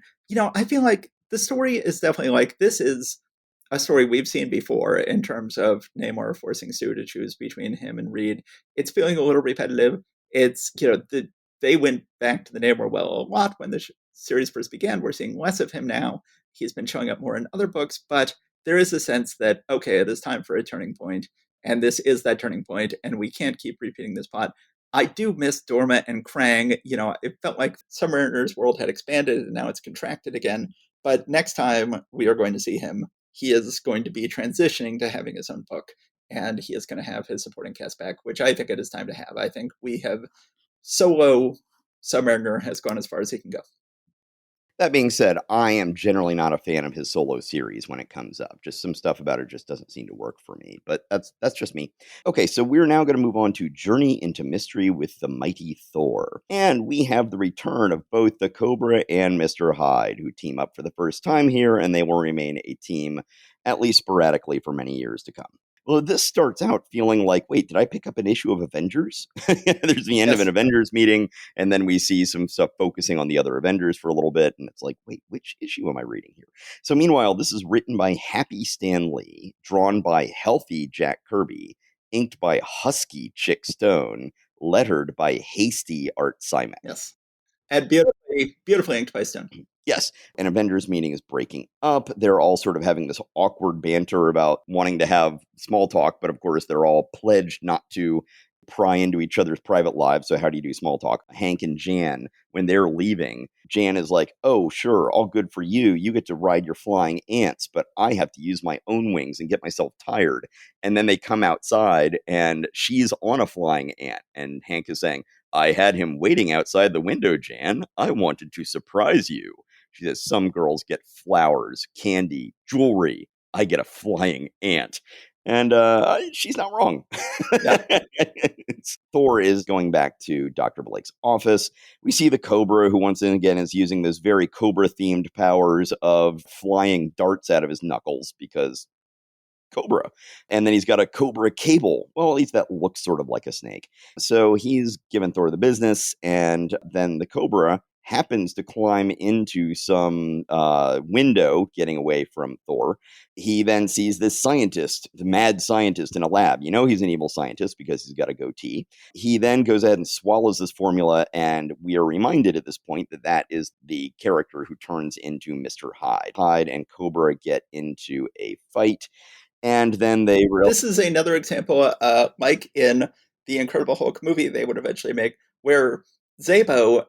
I feel like the story is definitely like, this is a story we've seen before in terms of Namor forcing Sue to choose between him and Reed. It's feeling a little repetitive. It's, they went back to the Namor well a lot when the series first began. We're seeing less of him now. He's been showing up more in other books, but there is a sense that, okay, it is time for a turning point, and this is that turning point, and we can't keep repeating this plot. I do miss Dorma and Krang. It felt like Submariner's world had expanded and now it's contracted again. But next time we are going to see him, he is going to be transitioning to having his own book. And he is going to have his supporting cast back, which I think it is time to have. I think we have solo Submariner has gone as far as he can go. That being said, I am generally not a fan of his solo series when it comes up. Just some stuff about it just doesn't seem to work for me, but that's just me. Okay, so we're now going to move on to Journey into Mystery with the Mighty Thor. And we have the return of both the Cobra and Mr. Hyde, who team up for the first time here, and they will remain a team at least sporadically for many years to come. Well, this starts out feeling like, wait, did I pick up an issue of Avengers? There's the end of an Avengers meeting, and then we see some stuff focusing on the other Avengers for a little bit, and it's like, wait, which issue am I reading here? So meanwhile, this is written by Happy Stan Lee, drawn by Healthy Jack Kirby, inked by Husky Chick Stone, lettered by Hasty Art Simek. Yes. And beautifully inked by Stone. Yes, an Avengers meeting is breaking up. They're all sort of having this awkward banter about wanting to have small talk, but of course they're all pledged not to pry into each other's private lives. So how do you do small talk? Hank and Jan, when they're leaving, Jan is like, oh, sure, all good for you. You get to ride your flying ants, but I have to use my own wings and get myself tired. And then they come outside and she's on a flying ant. And Hank is saying, I had him waiting outside the window, Jan. I wanted to surprise you. She says, some girls get flowers, candy, jewelry. I get a flying ant. And she's not wrong. Yeah. Thor is going back to Dr. Blake's office. We see the Cobra, who once again is using those very Cobra-themed powers of flying darts out of his knuckles because Cobra. And then he's got a Cobra cable. Well, at least that looks sort of like a snake. So he's given Thor the business, and then the Cobra happens to climb into some window, getting away from Thor. He then sees this scientist, the mad scientist in a lab. You know he's an evil scientist because he's got a goatee. He then goes ahead and swallows this formula, and we are reminded at this point that that is the character who turns into Mr. Hyde. Hyde and Cobra get into a fight. And then they This is another example, Mike, in the Incredible Hulk movie they would eventually make, where Zabo,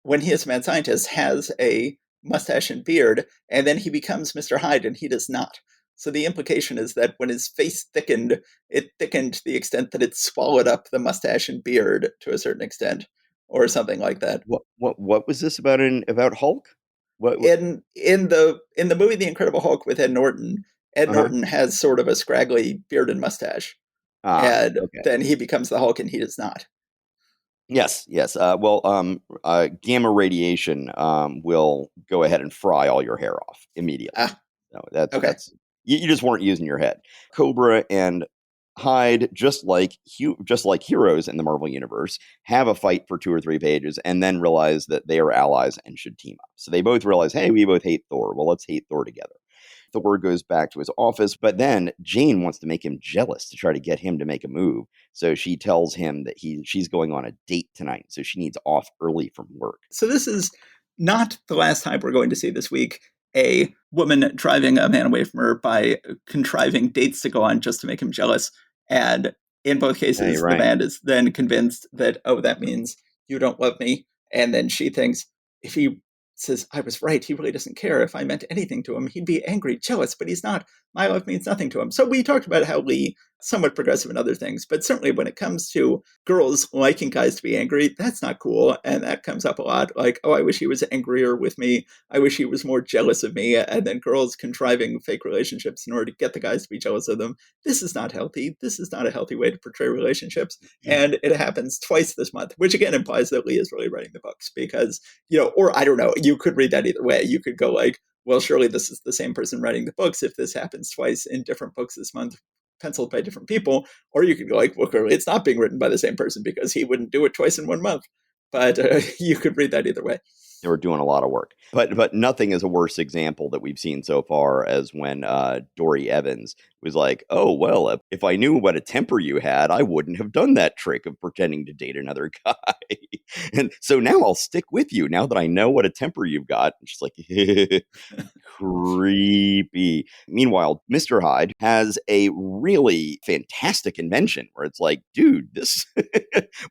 when he is a mad scientist, has a mustache and beard, and then he becomes Mr. Hyde, and he does not. So the implication is that when his face thickened, it thickened to the extent that it swallowed up the mustache and beard to a certain extent, or something like that. What was this about Hulk? What? In the movie The Incredible Hulk with Ed Norton, Norton has sort of a scraggly beard and mustache. And then he becomes the Hulk and he does not. Yes. Gamma radiation will go ahead and fry all your hair off immediately. So that's you just weren't using your head. Cobra and Hyde, just like heroes in the Marvel Universe, have a fight for 2 or 3 pages and then realize that they are allies and should team up. So they both realize, hey, we both hate Thor. Well, let's hate Thor together. Thor goes back to his office, but then Jane wants to make him jealous to try to get him to make a move. So she tells him that she's going on a date tonight, so she needs off early from work. So this is not the last time we're going to see this week a woman driving a man away from her by contriving dates to go on just to make him jealous. And in both cases, the man is then convinced that, oh, that means you don't love me. And then she thinks, if he says, I was right, he really doesn't care. If I meant anything to him, he'd be angry, jealous, but he's not. My love means nothing to him. So we talked about how Lee, somewhat progressive in other things, but certainly when it comes to girls liking guys to be angry, that's not cool. And that comes up a lot. Like, oh, I wish he was angrier with me. I wish he was more jealous of me. And then girls contriving fake relationships in order to get the guys to be jealous of them. This is not healthy. This is not a healthy way to portray relationships. And it happens twice this month, which again implies that Lee is really writing the books because, or I don't know, you could read that either way. You could go like, well, surely this is the same person writing the books if this happens twice in different books this month, penciled by different people. Or you could go like, well, clearly it's not being written by the same person because he wouldn't do it twice in 1 month. But you could read that either way. They were doing a lot of work. But nothing is a worse example that we've seen so far as when Dory Evans was like, oh, well, if I knew what a temper you had, I wouldn't have done that trick of pretending to date another guy. And so now I'll stick with you now that I know what a temper you've got. And she's like, creepy. Meanwhile, Mr. Hyde has a really fantastic invention where it's like, dude, this,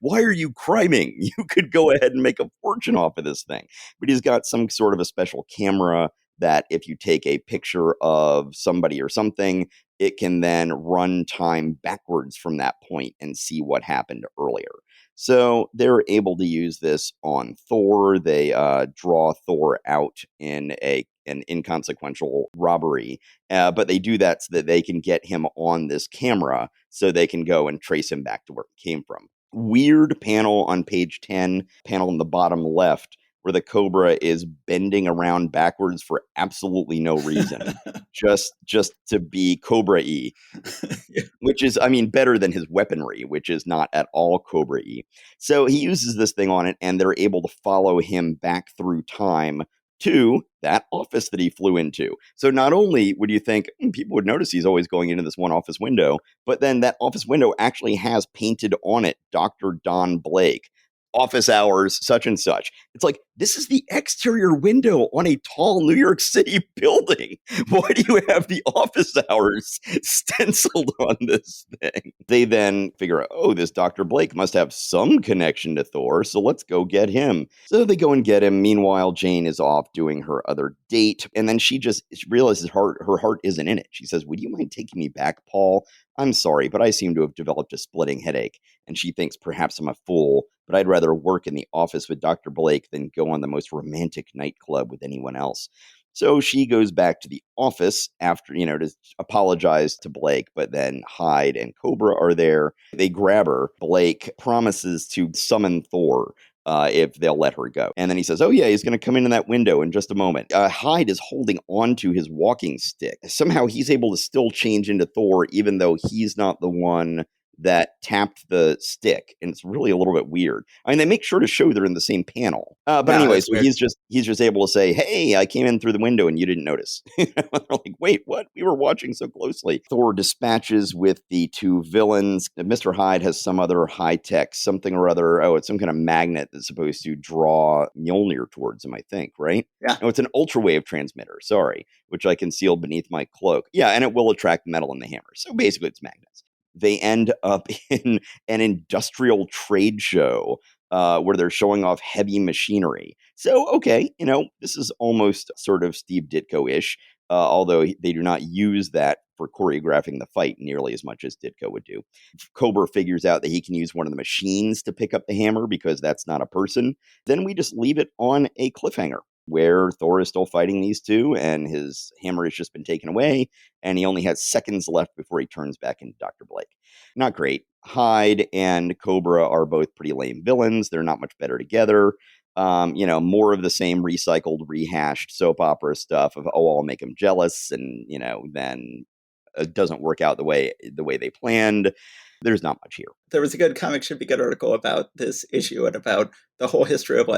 why are you criming? You could go ahead and make a fortune off of this thing. But he's got some sort of a special camera that if you take a picture of somebody or something, it can then run time backwards from that point and see what happened earlier. So they're able to use this on Thor. They draw Thor out in an inconsequential robbery, but they do that so that they can get him on this camera so they can go and trace him back to where he came from. Weird panel on page 10, panel in the bottom left, where the Cobra is bending around backwards for absolutely no reason, just to be Cobra-y, which is, I mean, better than his weaponry, which is not at all Cobra-y. So he uses this thing on it, and they're able to follow him back through time to that office that he flew into. So not only would you think people would notice he's always going into this one office window, but then that office window actually has painted on it Dr. Don Blake, office hours, such and such. It's like, this is the exterior window on a tall New York City building. Why do you have the office hours stenciled on this thing? They then figure out, oh, this Dr. Blake must have some connection to Thor, so let's go get him. So they go and get him. Meanwhile, Jane is off doing her other date, and then she realizes her heart isn't in it. She says, would you mind taking me back, Paul? I'm sorry, but I seem to have developed a splitting headache. And she thinks perhaps I'm a fool, but I'd rather work in the office with Dr. Blake than go on the most romantic nightclub with anyone else. So she goes back to the office after, to apologize to Blake, but then Hyde and Cobra are there. They grab her. Blake promises to summon Thor if they'll let her go. And then he says, oh yeah, he's going to come in that window in just a moment. Hyde is holding on to his walking stick. Somehow he's able to still change into Thor, even though he's not the one that tapped the stick, and it's really a little bit weird. I mean, they make sure to show they're in the same panel. But anyway, so he's just able to say, "Hey, I came in through the window and you didn't notice." They're like, "Wait, what? We were watching so closely." Thor dispatches with the two villains. Mr. Hyde has some other high tech something or other. Oh, it's some kind of magnet that's supposed to draw Mjolnir towards him, I think, right? Yeah. No, it's an ultrawave transmitter. Sorry, which I concealed beneath my cloak. Yeah, and it will attract metal in the hammer. So basically, it's magnets. They end up in an industrial trade show where they're showing off heavy machinery. So, okay, this is almost sort of Steve Ditko-ish, although they do not use that for choreographing the fight nearly as much as Ditko would do. Cobra figures out that he can use one of the machines to pick up the hammer because that's not a person. Then we just leave it on a cliffhanger where Thor is still fighting these two, and his hammer has just been taken away, and he only has seconds left before he turns back into Dr. Blake. Not great. Hyde and Cobra are both pretty lame villains. They're not much better together. More of the same recycled, rehashed soap opera stuff of, oh, I'll make him jealous, and, then it doesn't work out the way they planned. There's not much here. There was a good Comic Should Be Good article about this issue and about the whole history of,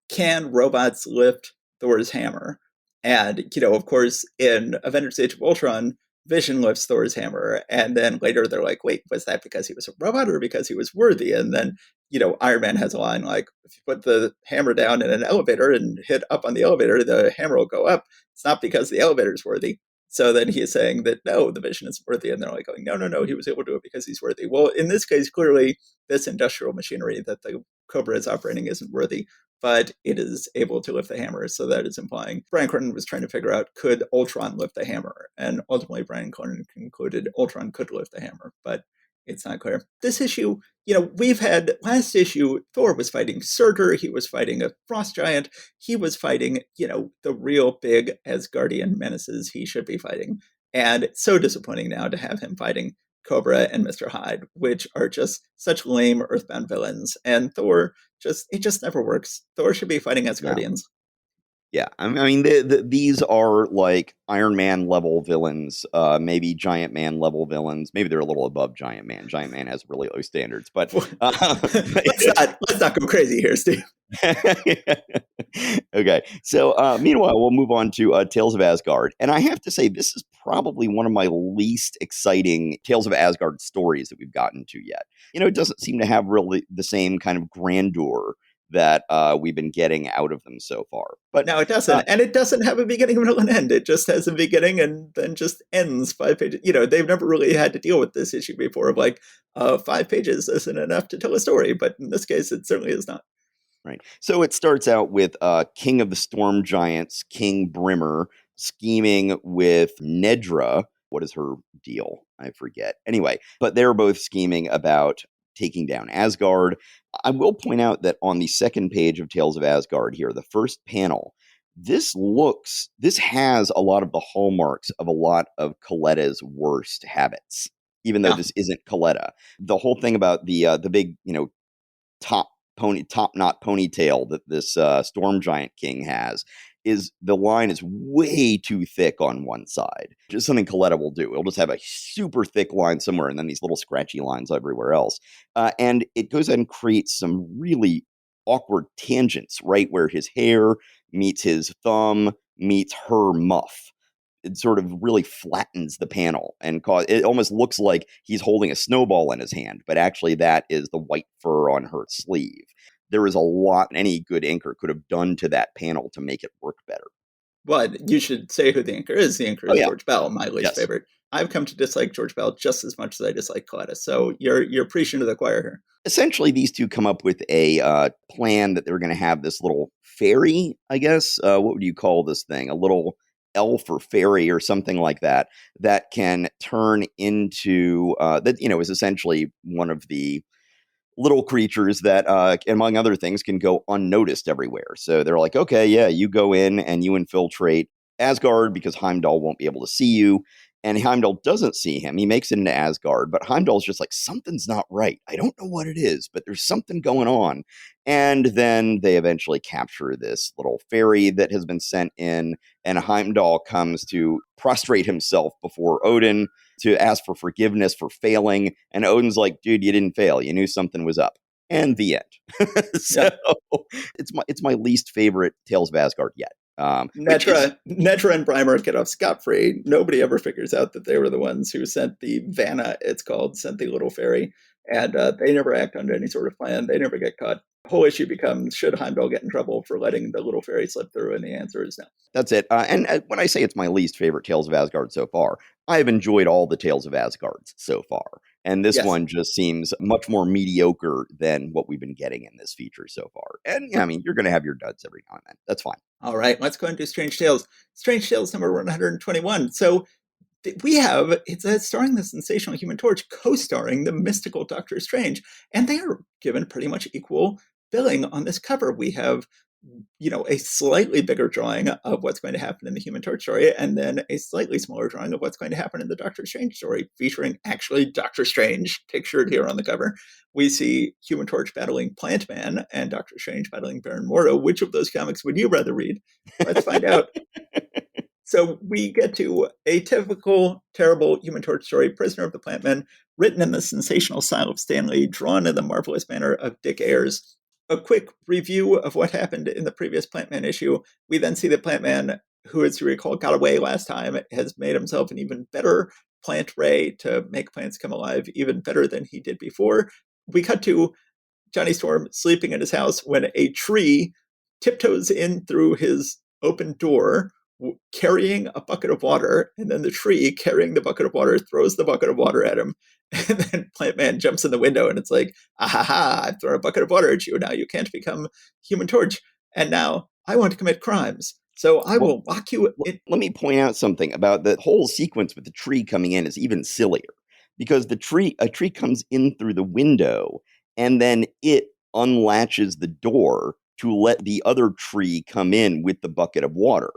can robots lift Thor's hammer? And, of course, in Avengers Age of Ultron, Vision lifts Thor's hammer. And then later they're like, wait, was that because he was a robot or because he was worthy? And then, Iron Man has a line like, if you put the hammer down in an elevator and hit up on the elevator, the hammer will go up. It's not because the elevator's worthy. So then he is saying that, no, the Vision is worthy. And they're like going, no, he was able to do it because he's worthy. Well, in this case, clearly, this industrial machinery that the Cobra is operating isn't worthy, but it is able to lift the hammer. So that is implying Brian Cronin was trying to figure out, could Ultron lift the hammer? And ultimately, Brian Cronin concluded Ultron could lift the hammer, but it's not clear. This issue, we've had last issue, Thor was fighting Surtur. He was fighting a frost giant. He was fighting, the real big Asgardian menaces he should be fighting. And it's so disappointing now to have him fighting Cobra and Mr. Hyde, which are just such lame Earthbound villains. And Thor it just never works. Thor should be fighting Asgardians. Yeah, I mean, these are like Iron Man level villains, maybe Giant Man level villains. Maybe they're a little above Giant Man. Giant Man has really low standards, but let's not go crazy here, Steve. Okay, so meanwhile, we'll move on to Tales of Asgard, and I have to say this is probably one of my least exciting Tales of Asgard stories that we've gotten to yet. It doesn't seem to have really the same kind of grandeur that we've been getting out of them so far. But no, it doesn't. And it doesn't have a beginning, middle, and end. It just has a beginning and then just ends 5 pages. They've never really had to deal with this issue before of like 5 pages isn't enough to tell a story. But in this case, it certainly is not. Right. So it starts out with King of the Storm Giants, King Brimmer, scheming with Nedra. What is her deal? I forget. Anyway, but they're both scheming about taking down Asgard. I will point out that on the second page of Tales of Asgard here, the first panel, this has a lot of the hallmarks of a lot of Coletta's worst habits, even though Yeah. this isn't Coletta. The whole thing about the big, top knot ponytail that this Storm Giant King has is the line is way too thick on one side. Just something Coletta will do. It'll just have a super thick line somewhere and then these little scratchy lines everywhere else. And it goes ahead and creates some really awkward tangents, right where his hair meets his thumb meets her muff. It sort of really flattens the panel and it almost looks like he's holding a snowball in his hand, but actually that is the white fur on her sleeve. There is a lot any good inker could have done to that panel to make it work better. Well, you should say who the anchor is. The anchor is Yeah. George Bell, my least favorite. I've come to dislike George Bell just as much as I dislike Coletta. So you're preaching to the choir here. Essentially, these two come up with a plan that they're going to have this little fairy, I guess. What would you call this thing? A little elf or fairy or something like that can turn into that is essentially one of the little creatures that among other things can go unnoticed everywhere. So they're like, okay, yeah, you go in and you infiltrate Asgard because Heimdall won't be able to see you. And Heimdall doesn't see him. He makes it into Asgard, but Heimdall's just like, something's not right. I don't know what it is, but there's something going on. And then they eventually capture this little fairy that has been sent in, and Heimdall comes to prostrate himself before Odin to ask for forgiveness for failing. And Odin's like, dude, you didn't fail. You knew something was up. And the end. So it's my least favorite Tales of Asgard yet. Nedra and Brimar get off scot-free. Nobody ever figures out that they were the ones who sent the Vanna, it's called, sent the little fairy. And they never act under any sort of plan. They never get caught. The whole issue becomes, should Heimdall get in trouble for letting the little fairy slip through? And the answer is no. That's it. And when I say it's my least favorite Tales of Asgard so far, I have enjoyed all the Tales of Asgards so far. And this one just seems much more mediocre than what we've been getting in this feature so far. And I mean, you're going to have your duds every now and then. That's fine. All right, let's go and do Strange Tales. Strange Tales number 121. So we have, it's starring the sensational Human Torch, co-starring the mystical Doctor Strange, and they are given pretty much equal billing on this cover. We have, a slightly bigger drawing of what's going to happen in the Human Torch story, and then a slightly smaller drawing of what's going to happen in the Doctor Strange story, featuring actually Doctor Strange pictured here on the cover. We see Human Torch battling Plant Man and Doctor Strange battling Baron Mordo. Which of those comics would you rather read? Let's find out. So we get to a typical, terrible Human Torch story, Prisoner of the Plant Man, written in the sensational style of Stan Lee, drawn in the marvelous manner of Dick Ayers. A quick review of what happened in the previous Plant Man issue. We then see that Plant Man, who, as you recall, got away last time, has made himself an even better plant ray to make plants come alive even better than he did before. We cut to Johnny Storm sleeping in his house when a tree tiptoes in through his open door, carrying a bucket of water, and then the tree carrying the bucket of water throws the bucket of water at him, and then Plant Man jumps in the window and it's like, ha, I've thrown a bucket of water at you, now you can't become Human Torch, and now I want to commit crimes, so I will lock you in. Let me point out something about the whole sequence with the tree coming in is even sillier, because a tree comes in through the window and then it unlatches the door to let the other tree come in with the bucket of water.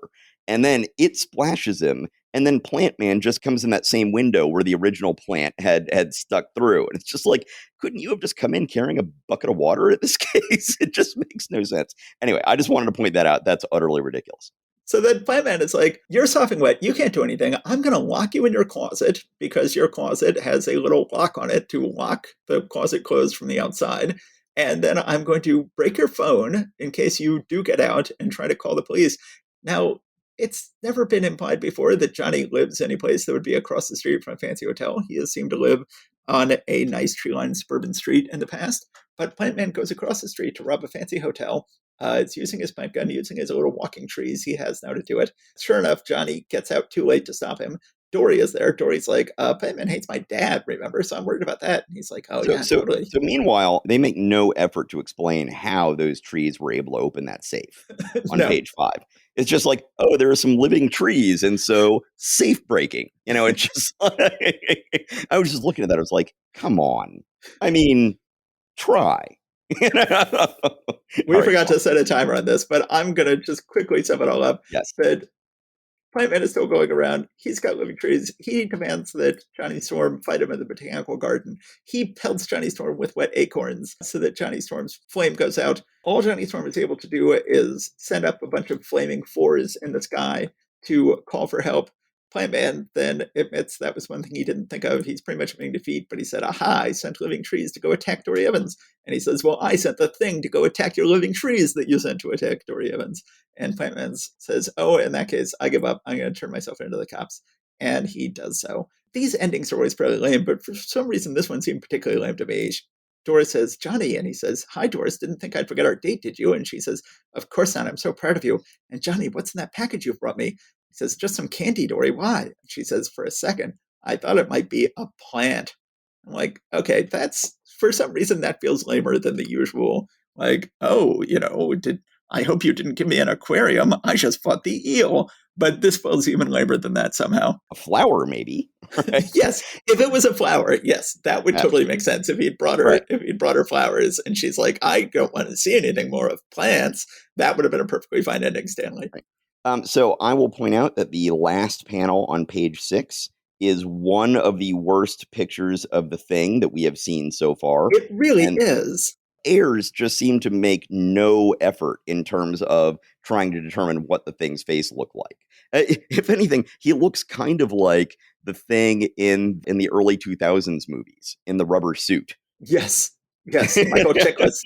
And then it splashes him, and then Plant Man just comes in that same window where the original plant had stuck through. And it's just like, couldn't you have just come in carrying a bucket of water in this case? It just makes no sense. Anyway, I just wanted to point that out. That's utterly ridiculous. So then Plant Man is like, you're soft and wet, you can't do anything. I'm going to lock you in your closet because your closet has a little lock on it to lock the closet closed from the outside. And then I'm going to break your phone in case you do get out and try to call the police. Now, it's never been implied before that Johnny lives any place that would be across the street from a fancy hotel. He has seemed to live on a nice tree-lined suburban street in the past. But Plant Man goes across the street to rob a fancy hotel. It's using his plant gun, using his little walking trees he has now to do it. Sure enough, Johnny gets out too late to stop him. Dory is there. Dory's like, Plant Man hates my dad, remember? So I'm worried about that. And he's like, oh, So, yeah, so, totally. so meanwhile, they make no effort to explain how those trees were able to open that safe on No. page 5. It's just like, oh, there are some living trees, and so safe breaking. It's just like, I was just looking at that. I was like, come on. I mean, try. We All right, forgot go on. to set a timer on this, but I'm going to just quickly sum it all up. Yes. That Plant Man is still going around. He's got living trees. He demands that Johnny Storm fight him in the botanical garden. He pelts Johnny Storm with wet acorns so that Johnny Storm's flame goes out. All Johnny Storm is able to do is send up a bunch of flaming fours in the sky to call for help. Plant Man then admits that was one thing he didn't think of. He's pretty much admitting defeat, but he said, aha, I sent living trees to go attack Dory Evans. And he says, well, I sent the thing to go attack your living trees that you sent to attack Dory Evans. And Plant Man says, oh, in that case, I give up. I'm going to turn myself into the cops. And he does so. These endings are always fairly lame, but for some reason, this one seemed particularly lame to me. Doris says, Johnny, and he says, hi, Doris, didn't think I'd forget our date, did you? And she says, of course not, I'm so proud of you. And Johnny, what's in that package you've brought me? He says, just some candy, Dory, why? And she says, for a second, I thought it might be a plant. I'm like, okay, that's, for some reason, that feels lamer than the usual. Like, oh, I hope you didn't give me an aquarium. I just fought the eel. But this feels even lamer than that somehow. A flower, maybe. Right? Yes, if it was a flower, yes, that would totally make sense. If he'd brought her, Right. if he'd brought her flowers, and she's like, I don't want to see anything more of plants, that would have been a perfectly fine ending, Stanley. Right. So I will point out that the last panel on page 6 is one of the worst pictures of the Thing that we have seen so far. It really And is. Ayers just seem to make no effort in terms of trying to determine what the Thing's face looked like. If anything, he looks kind of like the Thing in the early 2000s movies in the rubber suit. Yes, Michael Chiklis.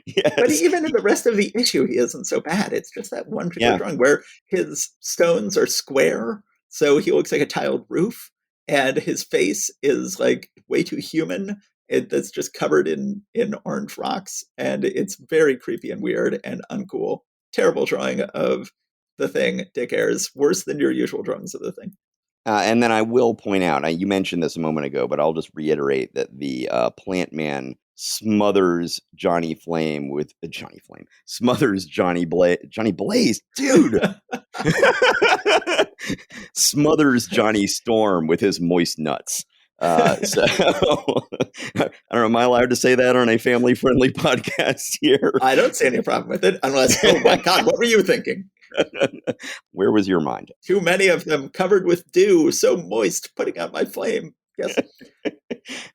Yes. But even in the rest of the issue, he isn't so bad. It's just that one particular drawing where his stones are square, so he looks like a tiled roof, and his face is like way too human. That's just covered in orange rocks, and it's very creepy and weird and uncool. Terrible drawing of the Thing, Dick Ayers. Worse than your usual drawings of the Thing. And then I will point out, you mentioned this a moment ago, but I'll just reiterate that the Plant Man smothers Johnny Flame with smothers Johnny Blaze, dude, smothers Johnny Storm with his moist nuts. So I don't know, am I allowed to say that on a family-friendly podcast here? I don't see any problem with it, unless, oh my God, what were you thinking? Where was your mind? Too many of them covered with dew, so moist, putting out my flame. Yes.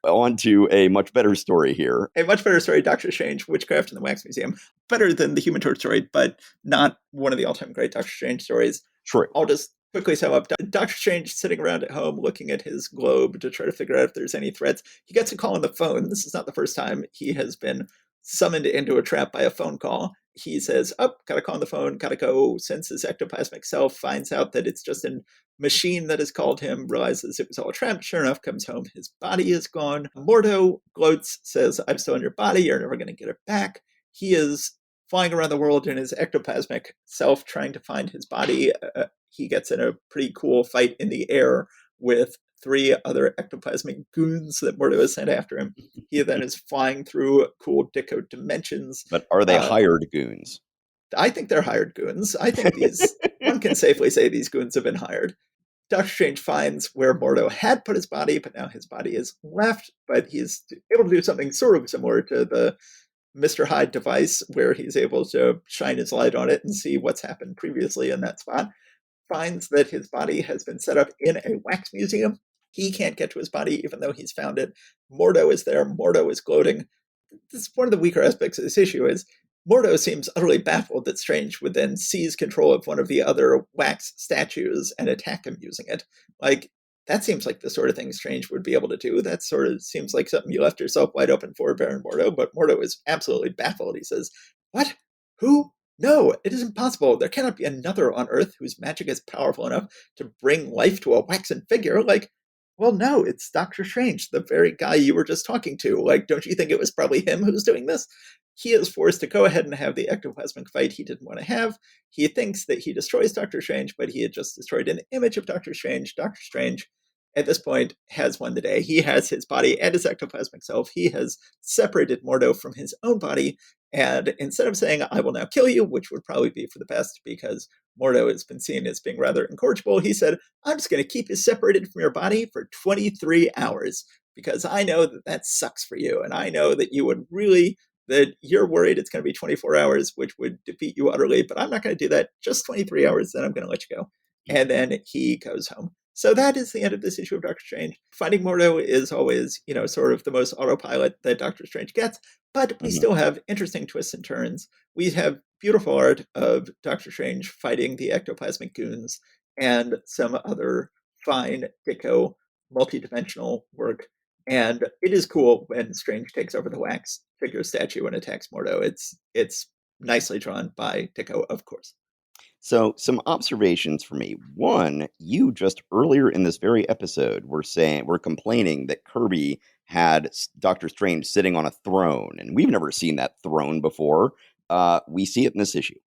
On to a much better story here. A much better story, Doctor Strange, Witchcraft in the Wax Museum. Better than the Human Torch story, but not one of the all-time great Doctor Strange stories. True. I'll just quickly sum up. Doctor Strange sitting around at home looking at his globe to try to figure out if there's any threats. He gets a call on the phone. This is not the first time he has been summoned into a trap by a phone call. He says, gotta call on the phone, gotta go. Since his ectoplasmic self finds out that it's just a machine that has called him, realizes it was all a trap. Sure enough, comes home, his body is gone. Mordo gloats, says, I'm still in your body, you're never gonna get it back. He is flying around the world in his ectoplasmic self, trying to find his body. He gets in a pretty cool fight in the air with 3 other ectoplasmic goons that Mordo has sent after him. He then is flying through cool Dicko dimensions. But are they hired goons? I think they're hired goons. I think one can safely say these goons have been hired. Doctor Strange finds where Mordo had put his body, but now his body is left, but he's able to do something sort of similar to the Mr. Hyde device, where he's able to shine his light on it and see what's happened previously in that spot. Finds that his body has been set up in a wax museum. He can't get to his body, even though he's found it. Mordo is there. Mordo is gloating. This is one of the weaker aspects of this issue is Mordo seems utterly baffled that Strange would then seize control of one of the other wax statues and attack him using it. Like, that seems like the sort of thing Strange would be able to do. That sort of seems like something you left yourself wide open for, Baron Mordo, but Mordo is absolutely baffled. He says, what? Who? No, it is impossible. There cannot be another on Earth whose magic is powerful enough to bring life to a waxen figure. Like, well, no, it's Doctor Strange, the very guy you were just talking to. Like, don't you think it was probably him who's doing this? He is forced to go ahead and have the ectoplasmic fight he didn't want to have. He thinks that he destroys Doctor Strange, but he had just destroyed an image of Doctor Strange. Doctor Strange, at this point, has won the day. He has his body and his ectoplasmic self. He has separated Mordo from his own body. And instead of saying, I will now kill you, which would probably be for the best because Mordo has been seen as being rather incorrigible, he said, I'm just going to keep you separated from your body for 23 hours because I know that that sucks for you. And I know that you would really, that you're worried it's going to be 24 hours, which would defeat you utterly. But I'm not going to do that. Just 23 hours, then I'm going to let you go. And then he goes home. So that is the end of this issue of Doctor Strange. Finding Mordo is always, sort of the most autopilot that Doctor Strange gets, but we still have interesting twists and turns. We have beautiful art of Doctor Strange fighting the ectoplasmic goons and some other fine Ditko multidimensional work. And it is cool when Strange takes over the wax figure statue and attacks Mordo. It's nicely drawn by Ditko, of course. So, some observations for me. One, you just earlier in this very episode were complaining that Kirby had Doctor Strange sitting on a throne, and we've never seen that throne before. We see it in this issue,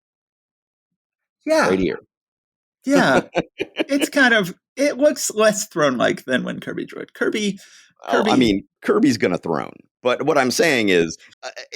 right Yeah, here. yeah. It looks less throne-like than when Kirby drew it. Well, I mean, Kirby's gonna throne, but what I'm saying is,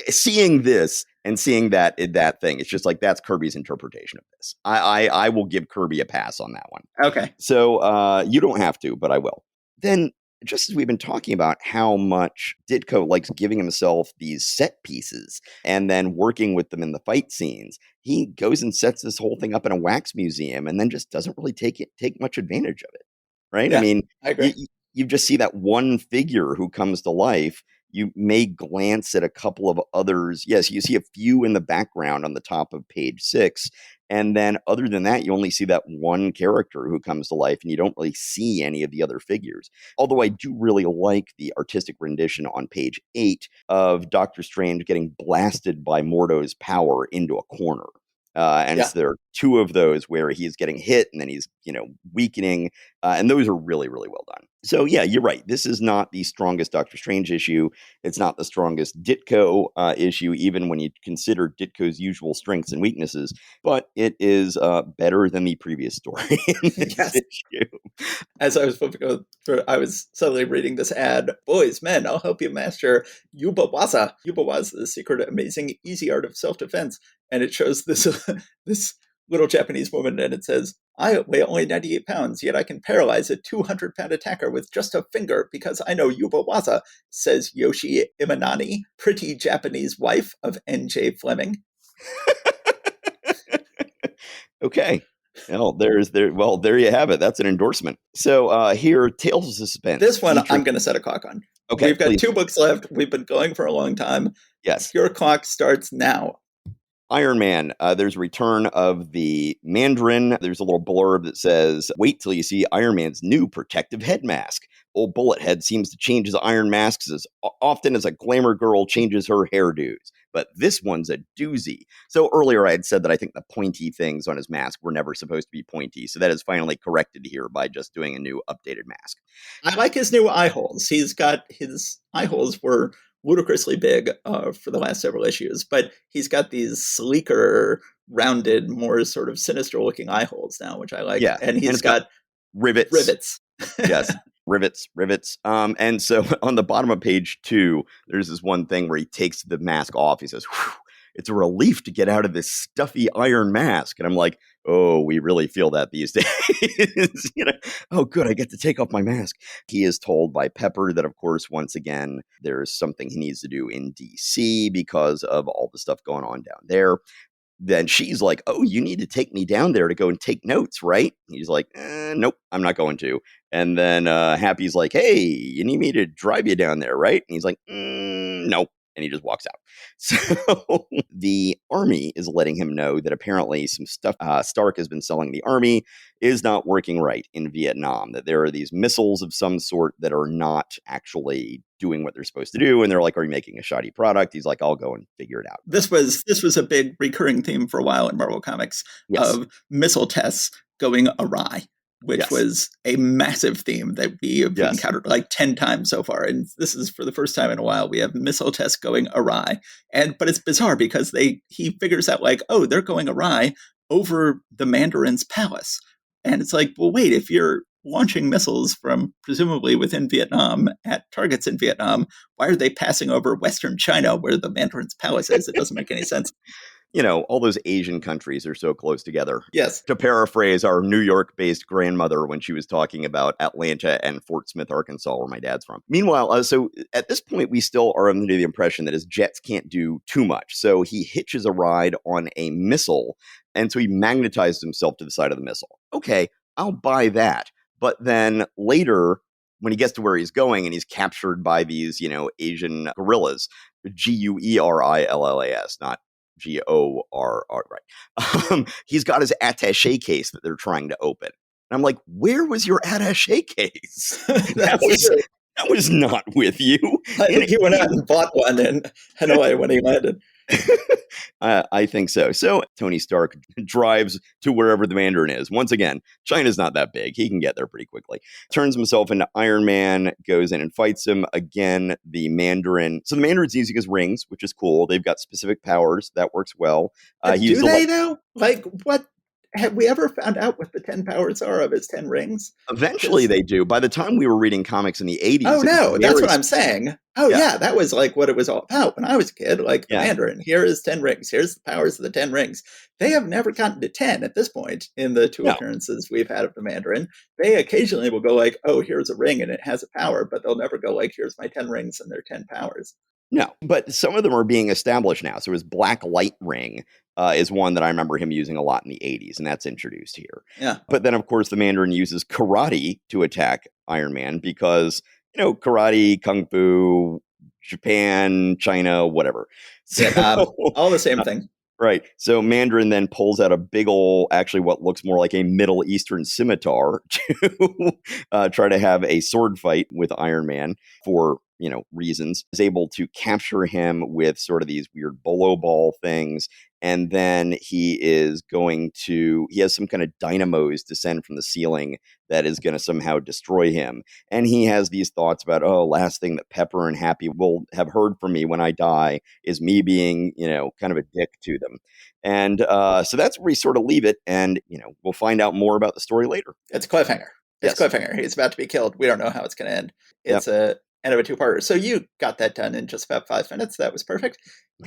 seeing this and seeing that thing, it's just like that's Kirby's interpretation of this. I will give Kirby a pass on that one. Okay. So you don't have to, but I will. Then, just as we've been talking about how much Ditko likes giving himself these set pieces and then working with them in the fight scenes, he goes and sets this whole thing up in a wax museum and then just doesn't really take much advantage of it. Right? I Yeah, mean, I agree. you just see that one figure who comes to life. You may glance at a couple of others. Yes, you see a few in the background on the top of page 6. And then other than that, you only see that one character who comes to life and you don't really see any of the other figures. Although I do really like the artistic rendition on page 8 of Doctor Strange getting blasted by Mordo's power into a corner. And Yeah. so there are 2 of those where he's getting hit and then he's, weakening. And those are really, really well done. So, yeah, you're right. This is not the strongest Doctor Strange issue. It's not the strongest Ditko issue, even when you consider Ditko's usual strengths and weaknesses. But it is better than the previous story in this Yes. issue. As I was flipping through, I was suddenly reading this ad. Boys, men, I'll help you master Yubawaza. Yubawaza, the secret, amazing, easy art of self-defense. And it shows this this little Japanese woman, and it says, I weigh only 98 pounds, yet I can paralyze a 200-pound attacker with just a finger because I know Yubawaza, says Yoshi Imanani, pretty Japanese wife of N.J. Fleming. Okay. Well, there you have it. That's an endorsement. So here, Tales of Suspense. This one I'm going to set a clock on. Okay, We've got please. 2 books left. We've been going for a long time. Yes. Your clock starts now. Iron Man, there's a return of the Mandarin. There's a little blurb that says, wait till you see Iron Man's new protective head mask. Old Bullethead seems to change his iron masks as often as a glamour girl changes her hairdos. But this one's a doozy. So earlier I had said that I think the pointy things on his mask were never supposed to be pointy. So that is finally corrected here by just doing a new updated mask. I like his new eye holes. He's got his eye holes were ludicrously big for the last several issues, but he's got these sleeker, rounded, more sort of sinister looking eye holes now, which I like. Yeah. And he's got rivets. Yes. Rivets. And so on the bottom of page 2, there's this one thing where he takes the mask off. He says, it's a relief to get out of this stuffy iron mask. And I'm like, oh, we really feel that these days. Oh, good, I get to take off my mask. He is told by Pepper that, of course, once again, there's something he needs to do in DC because of all the stuff going on down there. Then she's like, oh, you need to take me down there to go and take notes, right? He's like, nope, I'm not going to. And then Happy's like, hey, you need me to drive you down there, right? And he's like, nope. And he just walks out. So the army is letting him know that apparently some stuff Stark has been selling the army is not working right in Vietnam, that there are these missiles of some sort that are not actually doing what they're supposed to do. And they're like, are you making a shoddy product? He's like, I'll go and figure it out. This was a big recurring theme for a while in Marvel Comics of missile tests going awry. which Yes. was a massive theme that we have Yes. encountered like 10 times so far. And this is for the first time in a while we have missile tests going awry. But it's bizarre because he figures out like, oh, they're going awry over the Mandarin's palace. And it's like, well, wait, if you're launching missiles from presumably within Vietnam at targets in Vietnam, why are they passing over Western China where the Mandarin's palace is? It doesn't make any sense. All those Asian countries are so close together. Yes. To paraphrase our New York-based grandmother when she was talking about Atlanta and Fort Smith, Arkansas, where my dad's from. Meanwhile, so at this point, we still are under the impression that his jets can't do too much. So he hitches a ride on a missile, and so he magnetized himself to the side of the missile. Okay, I'll buy that. But then later, when he gets to where he's going and he's captured by these, Asian guerrillas, Guerillas, not Gor, right? He's got his attaché case that they're trying to open. And I'm like, where was your attaché case? that was not with you. I think he went out and bought one in Hanoi when he landed. I think so. So Tony Stark drives to wherever the Mandarin is. Once again, China's not that big. He can get there pretty quickly. Turns himself into Iron Man, goes in and fights him. Again, the Mandarin. So the Mandarin's using his rings, which is cool. They've got specific powers. That works well. Do they, though? Like, what? Have we ever found out what the 10 powers are of his 10 rings? Eventually they do. By the time we were reading comics in the 80s. Oh, no, that's what I'm saying. Oh, yeah, that was like what it was all about when I was a kid. Like, the Mandarin, here is 10 rings. Here's the powers of the 10 rings. They have never gotten to 10 at this point in the two appearances we've had of the Mandarin. They occasionally will go like, oh, here's a ring and it has a power, but they'll never go like, here's my 10 rings and their 10 powers. No, but some of them are being established now. So his black light ring is one that I remember him using a lot in the 80s, and that's introduced here. Yeah. But then, of course, the Mandarin uses karate to attack Iron Man because, karate, kung fu, Japan, China, whatever. So, all the same thing. Right. So Mandarin then pulls out a big ol', actually what looks more like a Middle Eastern scimitar to try to have a sword fight with Iron Man for, reasons. Is able to capture him with sort of these weird bolo ball things. And then he has some kind of dynamos descend from the ceiling that is going to somehow destroy him. And he has these thoughts about, last thing that Pepper and Happy will have heard from me when I die is me being, kind of a dick to them. And so that's where we sort of leave it. And, we'll find out more about the story later. It's a cliffhanger. It's a cliffhanger. He's about to be killed. We don't know how it's going to end. It's a end of a two-parter. So you got that done in just about 5 minutes. That was perfect.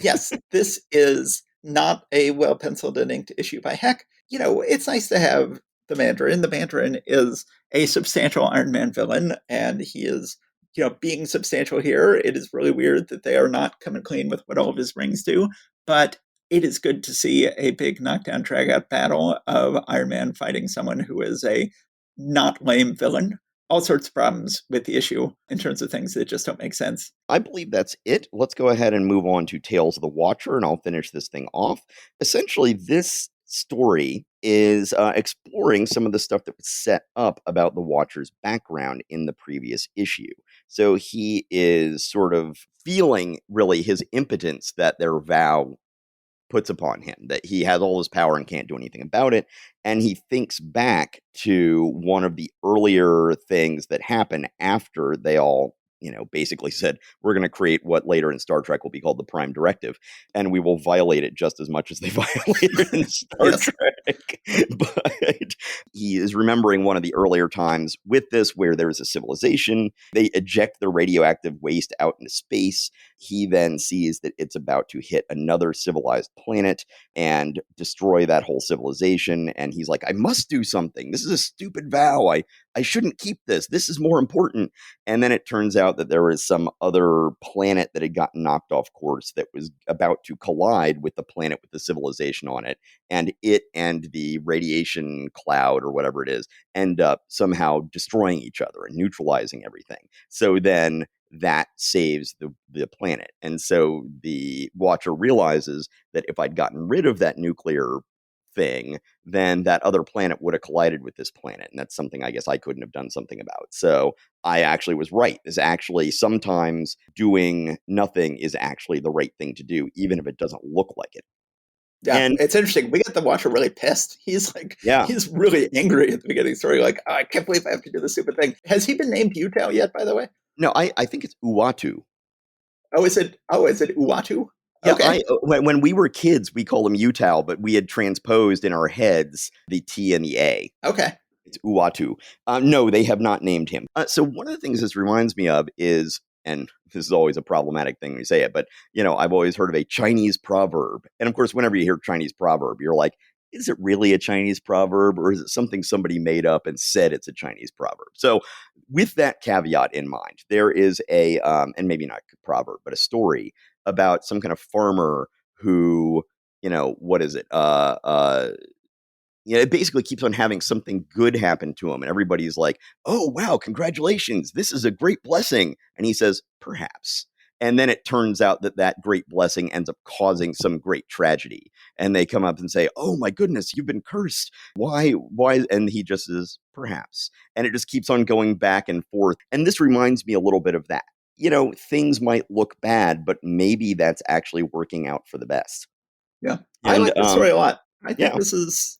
Yes, this is not a well-penciled and inked issue by heck. It's nice to have the Mandarin. The Mandarin is a substantial Iron Man villain, and he is, being substantial here. It is really weird that they are not coming clean with what all of his rings do, but it is good to see a big knockdown, drag-out battle of Iron Man fighting someone who is a not lame villain. All sorts of problems with the issue in terms of things that just don't make sense. I believe that's it. Let's go ahead and move on to Tales of the Watcher, and I'll finish this thing off. Essentially, this story is exploring some of the stuff that was set up about the Watcher's background in the previous issue. So he is sort of feeling, really, his impotence that their vow puts upon him, that he has all this power and can't do anything about it. And he thinks back to one of the earlier things that happened after they all, basically said, we're going to create what later in Star Trek will be called the Prime Directive, and we will violate it just as much as they violated in Star Trek. But he is remembering one of the earlier times with this where there is a civilization. They eject their radioactive waste out into space. He then sees that it's about to hit another civilized planet and destroy that whole civilization. And he's like, I must do something. This is a stupid vow. I shouldn't keep this. This is more important. And then it turns out that there was some other planet that had gotten knocked off course that was about to collide with the planet with the civilization on it. And it and the radiation cloud or whatever it is end up somehow destroying each other and neutralizing everything. So then that saves the planet. And so the Watcher realizes that if I'd gotten rid of that nuclear thing, then that other planet would have collided with this planet. And that's something I guess I couldn't have done something about. So I actually was right. Is actually sometimes doing nothing is actually the right thing to do, even if it doesn't look like it. Yeah, And it's interesting. We get the Watcher really pissed. yeah, He's really angry at the beginning of the story, like, oh, I can't believe I have to do this stupid thing. Has he been named Utah yet, by the way? no, I think it's Uatu. Is it Uatu? Yeah, Okay. when we were kids, we call him Utah, but we had transposed in our heads the T and the A. Okay. It's Uatu. No, they have not named him. So one of the things this reminds me of is, and this is always a problematic thing when you say it, but I've always heard of a Chinese proverb, and of course, whenever you hear Chinese proverb, you're like, is it really a Chinese proverb, or is it something somebody made up and said it's a Chinese proverb? So, with that caveat in mind, there is a, and maybe not a proverb, but a story about some kind of farmer who, what is it? It basically keeps on having something good happen to him. And everybody's like, oh, wow, congratulations. This is a great blessing. And he says, perhaps. And then it turns out that that great blessing ends up causing some great tragedy. And they come up and say, oh, my goodness, you've been cursed. Why? Why? And he just says, perhaps. And it just keeps on going back and forth. And this reminds me a little bit of that. Things might look bad, but maybe that's actually working out for the best. Yeah. I And like this story a lot. I think yeah.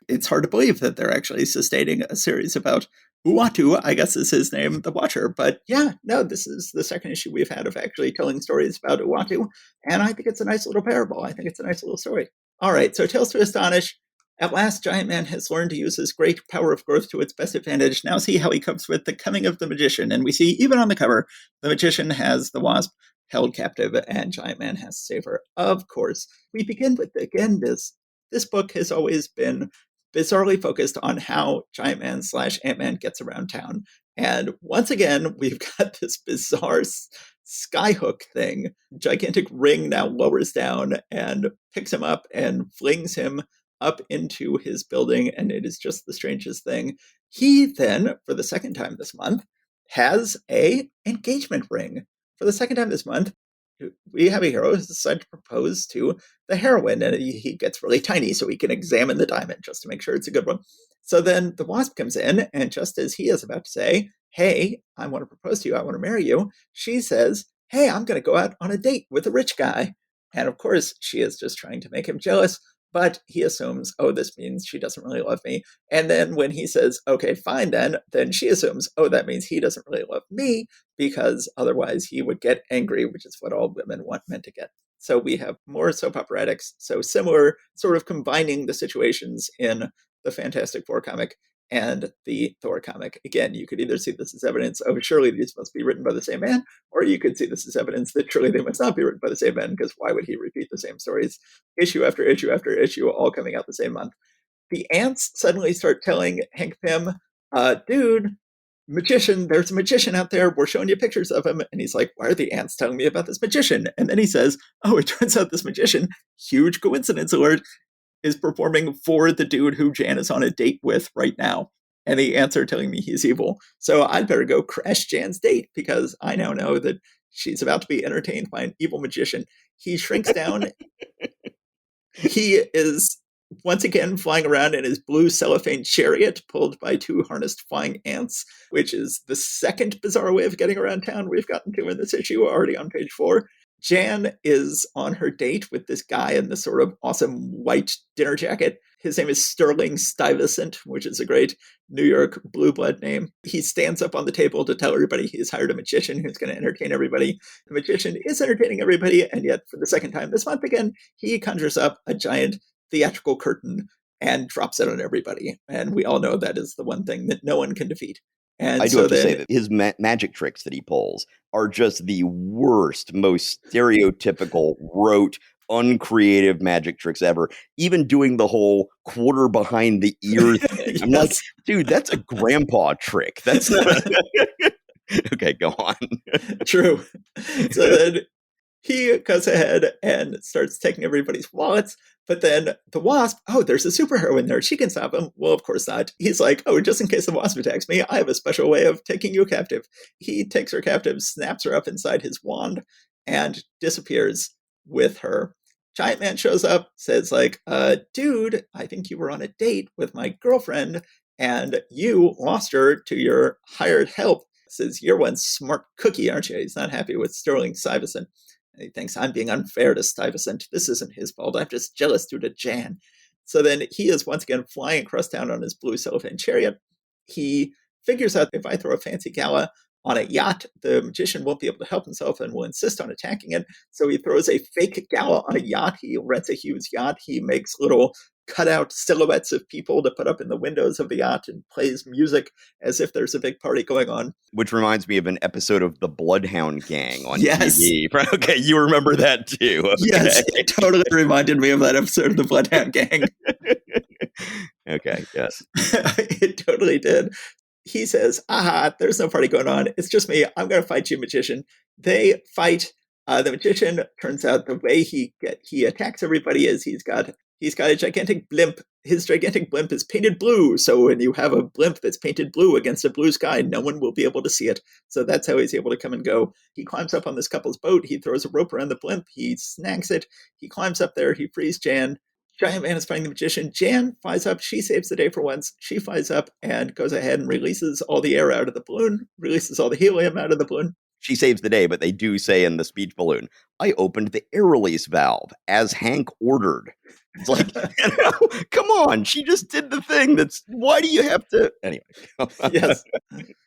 it's hard to believe that they're actually sustaining a series about Uatu, I guess is his name, the Watcher. But yeah, no, this is the second issue we've had of actually telling stories about Uatu. And I think it's a nice little parable. I think it's a nice little story. All right, so Tales to Astonish. At last, Giant Man has learned to use his great power of growth to its best advantage. Now see how he copes with the coming of the magician. And we see, even on the cover, the magician has the Wasp held captive, and Giant Man has to save her. Of course, we begin with, again, this book has always been bizarrely focused on how Giant Man / Ant-Man gets around town. And once again, we've got this bizarre skyhook thing. Gigantic ring now lowers down and picks him up and flings him up into his building, and it is just the strangest thing. He then, for the second time this month, has a engagement ring. For the second time this month, we have a hero who's decided to propose to the heroine, and he gets really tiny so he can examine the diamond just to make sure it's a good one. So then the Wasp comes in, and just as he is about to say, hey, I want to propose to you, I want to marry you, she says, hey, I'm going to go out on a date with a rich guy. And of course, she is just trying to make him jealous, but he assumes, oh, this means she doesn't really love me. And then when he says, okay, fine, then she assumes, oh, that means he doesn't really love me, because otherwise he would get angry, which is what all women want men to get. So we have more soap operatics, so similar, sort of combining the situations in the Fantastic Four comic and the Thor comic. Again, you could either see this as evidence of surely these must be written by the same man, or you could see this as evidence that surely they must not be written by the same man, because why would he repeat the same stories issue after issue after issue, all coming out the same month? The ants suddenly start telling Hank Pym, dude, magician, there's a magician out there, we're showing you pictures of him. And he's like, why are the ants telling me about this magician? And then he says, oh, it turns out this magician, huge coincidence alert, is performing for the dude who Jan is on a date with right now. And the ants are telling me he's evil. So I'd better go crash Jan's date, because I now know that she's about to be entertained by an evil magician. He shrinks down. He is once again flying around in his blue cellophane chariot pulled by two harnessed flying ants, which is the second bizarre way of getting around town we've gotten to in this issue, already on page 4. Jan is on her date with this guy in this sort of awesome white dinner jacket. His name is Sterling Stuyvesant, which is a great New York blue blood name. He stands up on the table to tell everybody he's hired a magician who's going to entertain everybody. The magician is entertaining everybody, and yet for the second time this month again, he conjures up a giant theatrical curtain and drops it on everybody. And we all know that is the one thing that no one can defeat. And I do have to say that his magic tricks that he pulls are just the worst, most stereotypical, rote, uncreative magic tricks ever. Even doing the whole quarter behind the ear thing. Yes. I'm like, dude, that's a grandpa trick. That's not... Okay, go on. True. So then he goes ahead and starts taking everybody's wallets. But then the Wasp, oh, there's a superhero in there. She can stop him. Well, of course not. He's like, oh, just in case the Wasp attacks me, I have a special way of taking you captive. He takes her captive, snaps her up inside his wand, and disappears with her. Giant Man shows up, says like, dude, I think you were on a date with my girlfriend, and you lost her to your hired help. Says, you're one smart cookie, aren't you? He's not happy with Sterling Stuyvesant. And he thinks, I'm being unfair to Stuyvesant. This isn't his fault. I'm just jealous due to Jan. So then he is once again flying across town on his blue cellophane chariot. He figures out if I throw a fancy gala on a yacht, the magician won't be able to help himself and will insist on attacking it. So he throws a fake gala on a yacht. He rents a huge yacht. He makes little cutout silhouettes of people to put up in the windows of the yacht and plays music as if there's a big party going on. Which reminds me of an episode of The Bloodhound Gang on Yes. TV. Okay, you remember that too. Okay. Yes, it totally reminded me of that episode of The Bloodhound Gang. Okay, yes. It totally did. He says, aha, there's no party going on. It's just me. I'm going to fight you, magician. They fight. The magician, turns out the way he attacks everybody is he's got a gigantic blimp. His gigantic blimp is painted blue. So when you have a blimp that's painted blue against a blue sky, no one will be able to see it. So that's how he's able to come and go. He climbs up on this couple's boat. He throws a rope around the blimp. He snags it. He climbs up there. He frees Jan. Giant Man is fighting the magician. Jan flies up. She saves the day for once. She flies up and goes ahead and releases all the air out of the balloon, releases all the helium out of the balloon. She saves the day, but they do say in the speech balloon, I opened the air release valve as Hank ordered. It's like, come on, she just did the thing. Why do you have to? Anyway. Yes.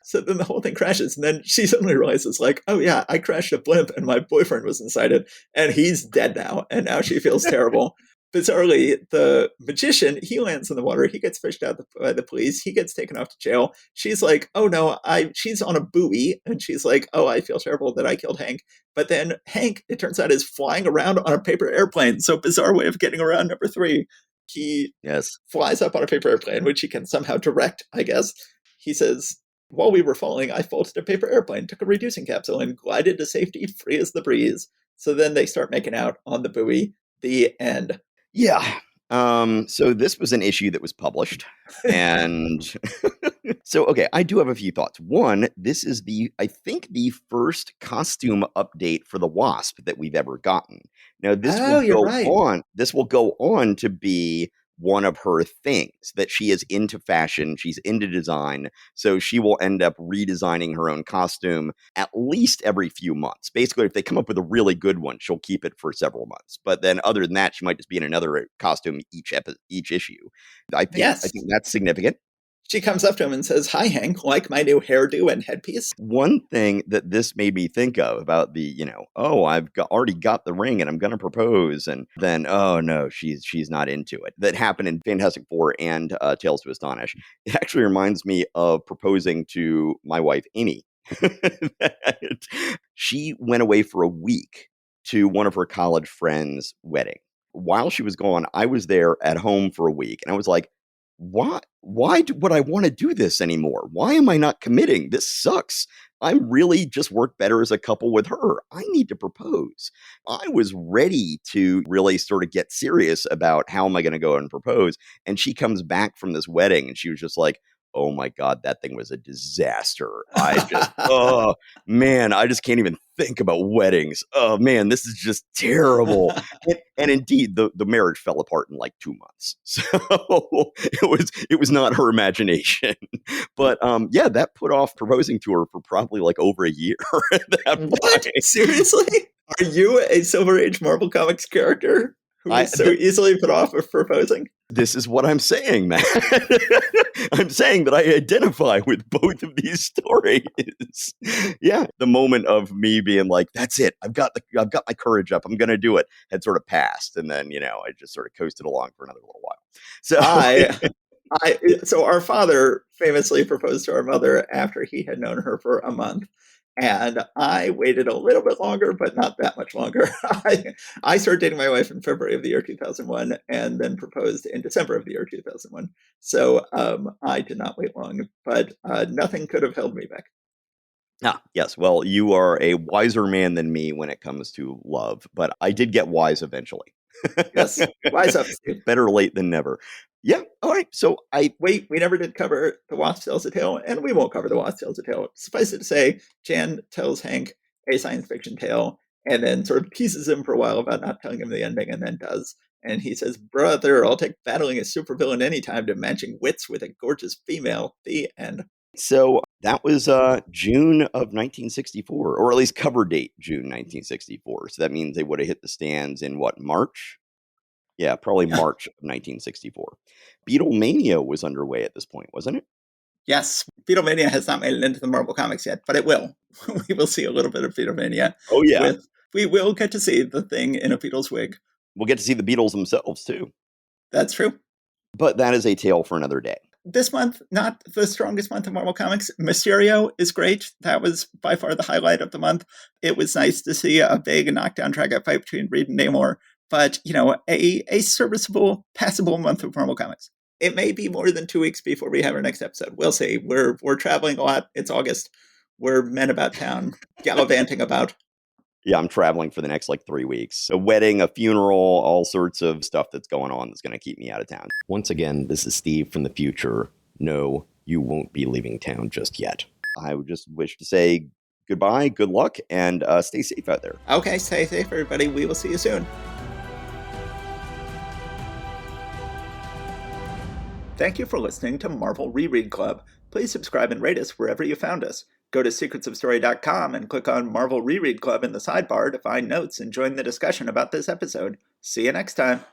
So then the whole thing crashes, and then she suddenly realizes, like, oh yeah, I crashed a blimp and my boyfriend was inside it, and he's dead now, and now she feels terrible. Bizarrely, the magician, he lands in the water. He gets fished out by the police. He gets taken off to jail. She's like, oh no, she's on a buoy. And she's like, oh, I feel terrible that I killed Hank. But then Hank, it turns out, is flying around on a paper airplane. So bizarre way of getting around number 3. He flies up on a paper airplane, which he can somehow direct, I guess. He says, while we were falling, I folded a paper airplane, took a reducing capsule, and glided to safety, free as the breeze. So then they start making out on the buoy. The end. Yeah. So this was an issue that was published. And so, okay, I do have a few thoughts. One, this is I think the first costume update for the Wasp that we've ever gotten. Now, this will go on to be one of her things, that she is into fashion, she's into design, so she will end up redesigning her own costume at least every few months. Basically, if they come up with a really good one, she'll keep it for several months. But then other than that, she might just be in another costume each issue. I think that's significant. She comes up to him and says, hi, Hank, like my new hairdo and headpiece? One thing that this made me think of about I've already got the ring and I'm going to propose. And then, oh no, she's not into it. That happened in Fantastic Four and Tales to Astonish. It actually reminds me of proposing to my wife, Amy. She went away for a week to one of her college friends' wedding. While she was gone, I was there at home for a week. And I was like, why would I want to do this anymore? Why am I not committing? This sucks. I really just work better as a couple with her. I need to propose. I was ready to really sort of get serious about how am I going to go and propose. And she comes back from this wedding and she was just like, oh my God, that thing was a disaster. Oh man, I just can't even think about weddings. Oh man, this is just terrible. And indeed, the marriage fell apart in like 2 months. So it was not her imagination. But that put off proposing to her for probably like over a year. What? Seriously? Are you a Silver Age Marvel Comics character who is so easily put off of proposing? This is what I'm saying, man. I'm saying that I identify with both of these stories. Yeah, the moment of me being like, "That's it. I've got my courage up. I'm going to do it," had sort of passed, and then I just sort of coasted along for another little while. So so our father famously proposed to our mother after he had known her for a month. And I waited a little bit longer, but not that much longer. I started dating my wife in February of the year 2001 and then proposed in December of the year 2001. So I did not wait long, but nothing could have held me back. Yes. Well, you are a wiser man than me when it comes to love, but I did get wise eventually. Yes, wise up, Steve. Better late than never. Yeah. All right. So we never did cover the Wasp Tells a Tale, and we won't cover the Wasp Tells a Tale. Suffice it to say, Jan tells Hank a science fiction tale, and then sort of teases him for a while about not telling him the ending, and then does. And he says, "Brother, I'll take battling a supervillain anytime to matching wits with a gorgeous female." The end. So that was June of 1964, or at least cover date June 1964. So that means they would have hit the stands in what, March? Yeah, probably Yeah. March of 1964. Beatlemania was underway at this point, wasn't it? Yes, Beatlemania has not made it into the Marvel Comics yet, but it will. We will see a little bit of Beatlemania. Oh, yeah. We will get to see the Thing in a Beatles wig. We'll get to see the Beatles themselves, too. That's true. But that is a tale for another day. This month, not the strongest month of Marvel Comics. Mysterio is great. That was by far the highlight of the month. It was nice to see a big knockdown drag-out fight between Reed and Namor. But, a serviceable, passable month of Marvel Comics. It may be more than 2 weeks before we have our next episode. We'll see. We're traveling a lot. It's August. We're men about town, gallivanting about. Yeah, I'm traveling for the next 3 weeks. A wedding, a funeral, all sorts of stuff that's going on that's going to keep me out of town. Once again, this is Steve from the future. No, you won't be leaving town just yet. I would just wish to say goodbye, good luck, and stay safe out there. Okay, stay safe, everybody. We will see you soon. Thank you for listening to Marvel Reread Club. Please subscribe and rate us wherever you found us. Go to secretsofstory.com and click on Marvel Reread Club in the sidebar to find notes and join the discussion about this episode. See you next time.